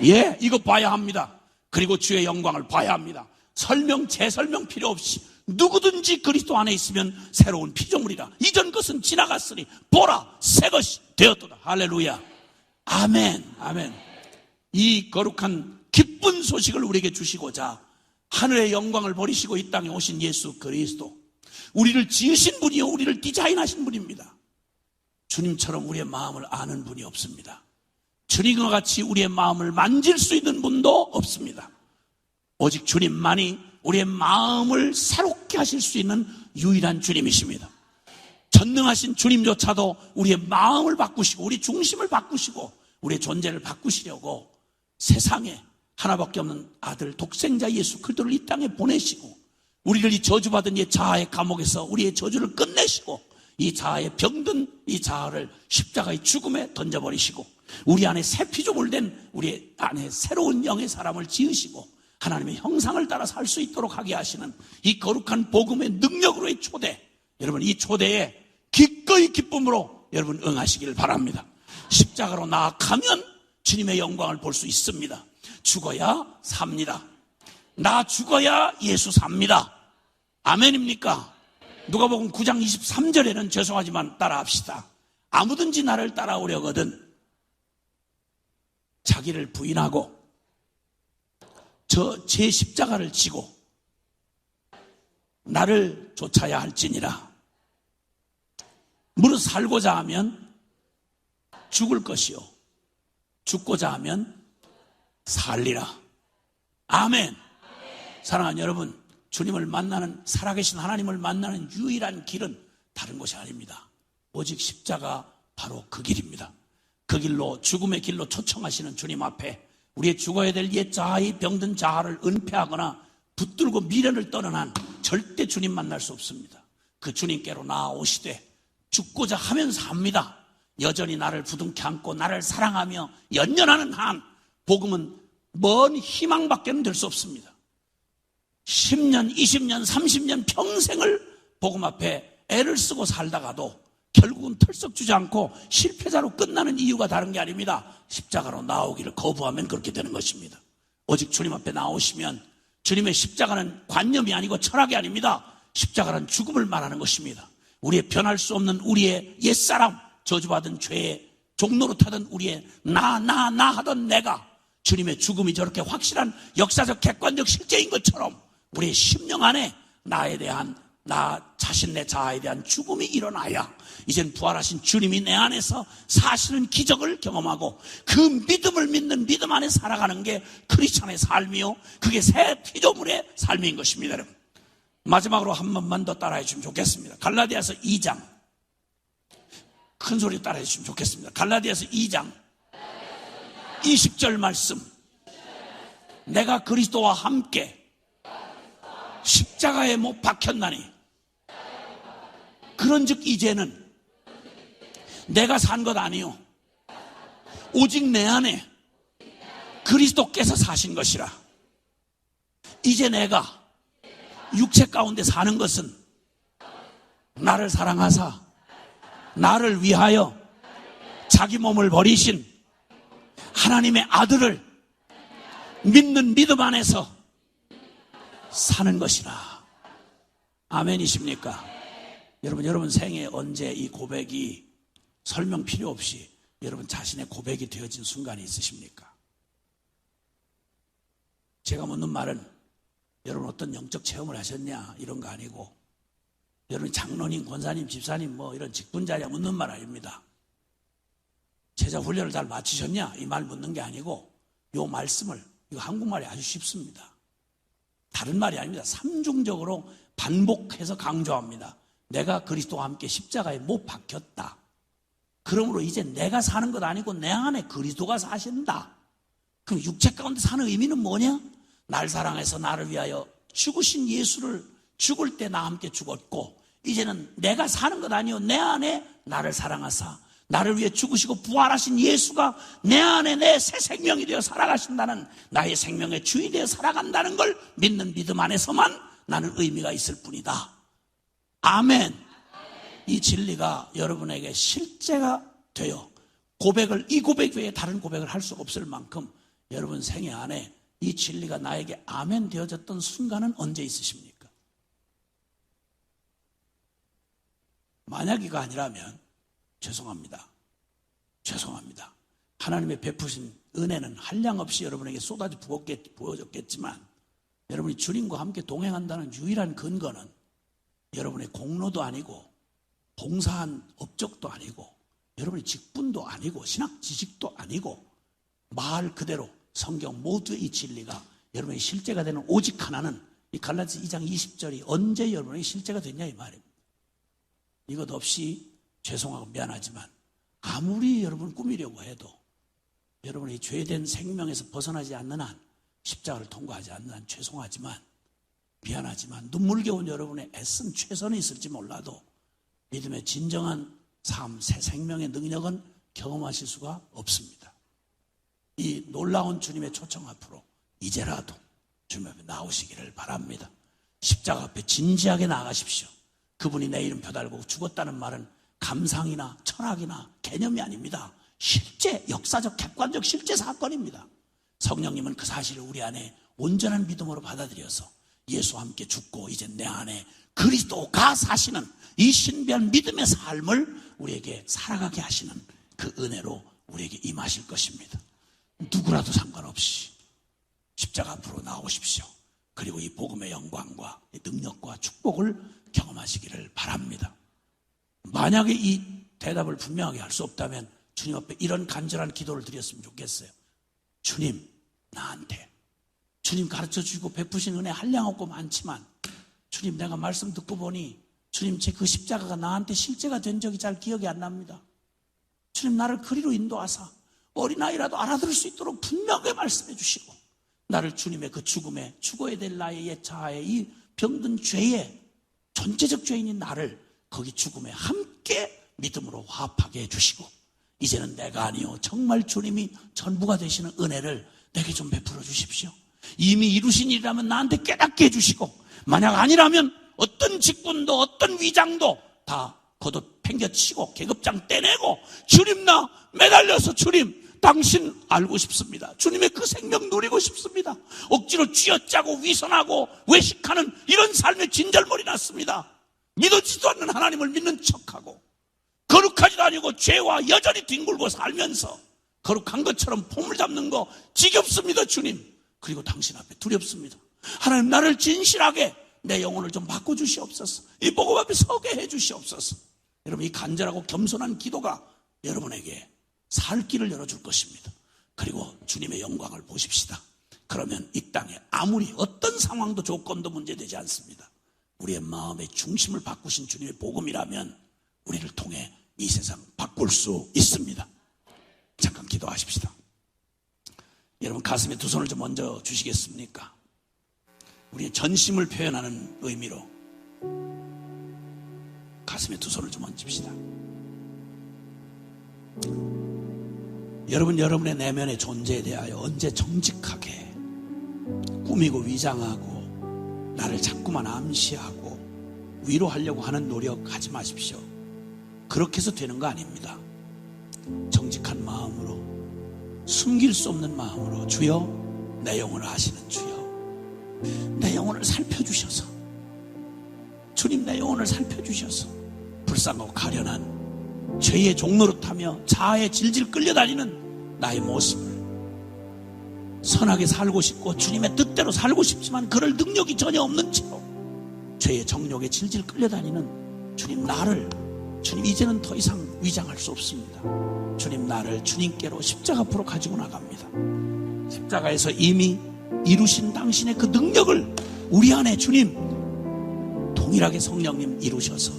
예, 이거 봐야 합니다. 그리고 주의 영광을 봐야 합니다. 재설명 필요 없이 누구든지 그리스도 안에 있으면 새로운 피조물이라. 이전 것은 지나갔으니 보라, 새 것이 되었도다. 할렐루야. 아멘, 아멘. 이 거룩한 기쁜 소식을 우리에게 주시고자 하늘의 영광을 버리시고 이 땅에 오신 예수 그리스도, 우리를 지으신 분이요 우리를 디자인하신 분입니다. 주님처럼 우리의 마음을 아는 분이 없습니다. 주님과 같이 우리의 마음을 만질 수 있는 분도 없습니다. 오직 주님만이 우리의 마음을 새롭게 하실 수 있는 유일한 주님이십니다. 전능하신 주님조차도 우리의 마음을 바꾸시고 우리 중심을 바꾸시고 우리의 존재를 바꾸시려고 세상에 하나밖에 없는 아들 독생자 예수 그리스도를 이 땅에 보내시고 우리를 이 저주받은 이 자아의 감옥에서 우리의 저주를 끝내시고 이 자아의 병든 이 자아를 십자가의 죽음에 던져버리시고 우리 안에 새 피조물 된 우리 안에 새로운 영의 사람을 지으시고 하나님의 형상을 따라 살 수 있도록 하게 하시는 이 거룩한 복음의 능력으로의 초대, 여러분 이 초대에 기꺼이 기쁨으로 여러분 응하시기를 바랍니다. 십자가로 나아가면 주님의 영광을 볼 수 있습니다. 죽어야 삽니다. 나 죽어야 예수 삽니다. 아멘입니까? 누가복음 9장 23절에는 죄송하지만 따라합시다. 아무든지 나를 따라오려거든 자기를 부인하고 제 십자가를 지고 나를 쫓아야 할지니라. 무릇 살고자 하면 죽을 것이요 죽고자 하면 살리라. 아멘. 사랑하는 여러분, 주님을 만나는, 살아계신 하나님을 만나는 유일한 길은 다른 것이 아닙니다. 오직 십자가, 바로 그 길입니다. 그 길로, 죽음의 길로 초청하시는 주님 앞에 우리의 죽어야 될 옛 자아의 병든 자아를 은폐하거나 붙들고 미련을 떠는 한 절대 주님 만날 수 없습니다. 그 주님께로 나아오시되 죽고자 하면 삽니다. 여전히 나를 부둥켜 안고 나를 사랑하며 연연하는 한 복음은 먼 희망밖에는 될 수 없습니다. 10년, 20년, 30년 평생을 복음 앞에 애를 쓰고 살다가도 결국은 털썩 주지 않고 실패자로 끝나는 이유가 다른 게 아닙니다. 십자가로 나오기를 거부하면 그렇게 되는 것입니다. 오직 주님 앞에 나오시면 주님의 십자가는 관념이 아니고 철학이 아닙니다. 십자가는 죽음을 말하는 것입니다. 우리의 변할 수 없는 우리의 옛사람, 저주받은 죄의 종로로 타던 우리의 나 하던 내가 주님의 죽음이 저렇게 확실한 역사적 객관적 실제인 것처럼 우리의 심령 안에 나에 대한, 나 자신 내 자아에 대한 죽음이 일어나야 이젠 부활하신 주님이 내 안에서 사실은 기적을 경험하고 그 믿음을 믿는 믿음 안에 살아가는 게 크리스찬의 삶이요 그게 새 피조물의 삶인 것입니다. 여러분, 마지막으로 한 번만 더 따라해 주시면 좋겠습니다. 갈라디아서 2장, 큰 소리 따라해 주시면 좋겠습니다. 갈라디아서 2장 20절 말씀. 내가 그리스도와 함께 십자가에 못 박혔나니 그런즉 이제는 내가 산 것 아니요 오직 내 안에 그리스도께서 사신 것이라. 이제 내가 육체 가운데 사는 것은 나를 사랑하사 나를 위하여 자기 몸을 버리신 하나님의 아들을 믿는 믿음 안에서 사는 것이라. 아멘이십니까? 여러분 생에 언제 이 고백이 설명 필요 없이 여러분 자신의 고백이 되어진 순간이 있으십니까? 제가 묻는 말은 여러분 어떤 영적 체험을 하셨냐 이런 거 아니고 여러분 장로님, 권사님, 집사님 뭐 이런 직분자냐 묻는 말 아닙니다. 제자 훈련을 잘 마치셨냐 이 말 묻는 게 아니고 이 말씀을, 이거 한국말이 아주 쉽습니다. 다른 말이 아닙니다. 삼중적으로 반복해서 강조합니다. 내가 그리스도와 함께 십자가에 못 박혔다. 그러므로 이제 내가 사는 것 아니고 내 안에 그리스도가 사신다. 그럼 육체 가운데 사는 의미는 뭐냐? 날 사랑해서 나를 위하여 죽으신 예수를 죽을 때 나 함께 죽었고 이제는 내가 사는 것 아니요 내 안에 나를 사랑하사 나를 위해 죽으시고 부활하신 예수가 내 안에 내 새 생명이 되어 살아가신다는, 나의 생명의 주인이 되어 살아간다는 걸 믿는 믿음 안에서만 나는 의미가 있을 뿐이다. 아멘. 이 진리가 여러분에게 실제가 되어 이 고백 외에 다른 고백을 할 수 없을 만큼 여러분 생애 안에 이 진리가 나에게 아멘 되어졌던 순간은 언제 있으십니까? 만약 이가 아니라면 죄송합니다. 하나님의 베푸신 은혜는 한량없이 여러분에게 쏟아져 부어졌겠지만 여러분이 주님과 함께 동행한다는 유일한 근거는 여러분의 공로도 아니고 봉사한 업적도 아니고 여러분의 직분도 아니고 신학 지식도 아니고 말 그대로 성경 모두의 이 진리가 여러분의 실제가 되는 오직 하나는 이 갈라디아 2장 20절이 언제 여러분의 실제가 됐냐 이 말입니다. 이것 없이 죄송하고 미안하지만 아무리 여러분 꾸미려고 해도 여러분이 죄된 생명에서 벗어나지 않는 한 십자가를 통과하지 않는 한 죄송하지만 미안하지만 눈물겨운 여러분의 애쓴 최선이 있을지 몰라도 믿음의 진정한 삶, 새 생명의 능력은 경험하실 수가 없습니다. 이 놀라운 주님의 초청 앞으로 이제라도 주님 앞에 나오시기를 바랍니다. 십자가 앞에 진지하게 나아가십시오. 그분이 내 이름 펴달고 죽었다는 말은 감상이나 철학이나 개념이 아닙니다. 실제 역사적 객관적 실제 사건입니다. 성령님은 그 사실을 우리 안에 온전한 믿음으로 받아들여서 예수와 함께 죽고 이제 내 안에 그리스도가 사시는 이 신비한 믿음의 삶을 우리에게 살아가게 하시는 그 은혜로 우리에게 임하실 것입니다. 누구라도 상관없이 십자가 앞으로 나오십시오. 그리고 이 복음의 영광과 이 능력과 축복을 경험하시기를 바랍니다. 만약에 이 대답을 분명하게 할 수 없다면 주님 앞에 이런 간절한 기도를 드렸으면 좋겠어요. 주님, 나한테 주님 가르쳐주시고 베푸신 은혜 한량없고 많지만 주님, 내가 말씀 듣고 보니 주님, 제 그 십자가가 나한테 실제가 된 적이 잘 기억이 안 납니다. 주님, 나를 그리로 인도하사 어린아이라도 알아들을 수 있도록 분명하게 말씀해 주시고 나를 주님의 그 죽음에 죽어야 될 나의 예차하에 이 병든 죄에 전체적 죄인인 나를 거기 죽음에 함께 믿음으로 화합하게 해주시고 이제는 내가 아니요 정말 주님이 전부가 되시는 은혜를 내게 좀 베풀어 주십시오. 이미 이루신 일이라면 나한테 깨닫게 해주시고 만약 아니라면 어떤 직분도 어떤 위장도 다 걷어 팽겨치고 계급장 떼내고 주님 나 매달려서 주님 당신 알고 싶습니다. 주님의 그 생명 누리고 싶습니다. 억지로 쥐어짜고 위선하고 외식하는 이런 삶에 진절머리 났습니다. 믿어지도 않는 하나님을 믿는 척하고 거룩하지도 아니고 죄와 여전히 뒹굴고 살면서 거룩한 것처럼 폼을 잡는 거 지겹습니다. 주님. 그리고 당신 앞에 두렵습니다. 하나님 나를 진실하게 내 영혼을 좀 바꿔주시옵소서. 이 복음 앞에 서게 해주시옵소서. 여러분 이 간절하고 겸손한 기도가 여러분에게 살 길을 열어줄 것입니다. 그리고 주님의 영광을 보십시다. 그러면 이 땅에 아무리 어떤 상황도 조건도 문제되지 않습니다. 우리의 마음의 중심을 바꾸신 주님의 복음이라면 우리를 통해 이 세상 바꿀 수 있습니다. 잠깐 기도하십시다. 여러분 가슴에 두 손을 좀 얹어 주시겠습니까? 우리의 전심을 표현하는 의미로 가슴에 두 손을 좀 얹읍시다. 여러분의 내면의 존재에 대하여 언제 정직하게 꾸미고 위장하고 나를 자꾸만 암시하고 위로하려고 하는 노력하지 마십시오. 그렇게 해서 되는 거 아닙니다. 정직한 마음으로 숨길 수 없는 마음으로 주여 내 영혼을 아시는 주여 내 영혼을 살펴주셔서 주님 내 영혼을 살펴주셔서 불쌍하고 가련한 죄의 종노릇하며 자아에 질질 끌려다니는 나의 모습을 선하게 살고 싶고 주님의 뜻대로 살고 싶지만 그럴 능력이 전혀 없는 채로 죄의 정욕에 질질 끌려다니는 주님 나를 주님 이제는 더 이상 위장할 수 없습니다. 주님 나를 주님께로 십자가 앞으로 가지고 나갑니다. 십자가에서 이미 이루신 당신의 그 능력을 우리 안에 주님 동일하게 성령님 이루셔서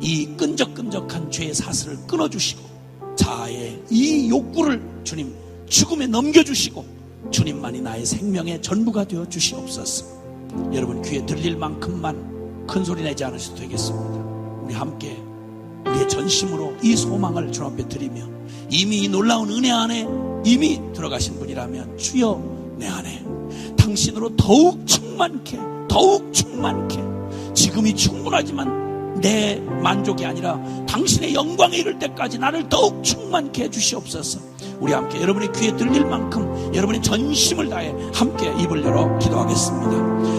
이 끈적끈적한 죄의 사슬을 끊어주시고 자아의 이 욕구를 주님 죽음에 넘겨주시고 주님만이 나의 생명의 전부가 되어 주시옵소서. 여러분 귀에 들릴 만큼만 큰 소리 내지 않으셔도 되겠습니다. 우리 함께 우리의 전심으로 이 소망을 주 앞에 드리며 이미 이 놀라운 은혜 안에 이미 들어가신 분이라면 주여 내 안에 당신으로 더욱 충만케 지금이 충분하지만 내 만족이 아니라 당신의 영광에 이를 때까지 나를 더욱 충만케 해주시옵소서. 우리 함께 여러분의 귀에 들릴 만큼 여러분의 전심을 다해 함께 입을 열어 기도하겠습니다.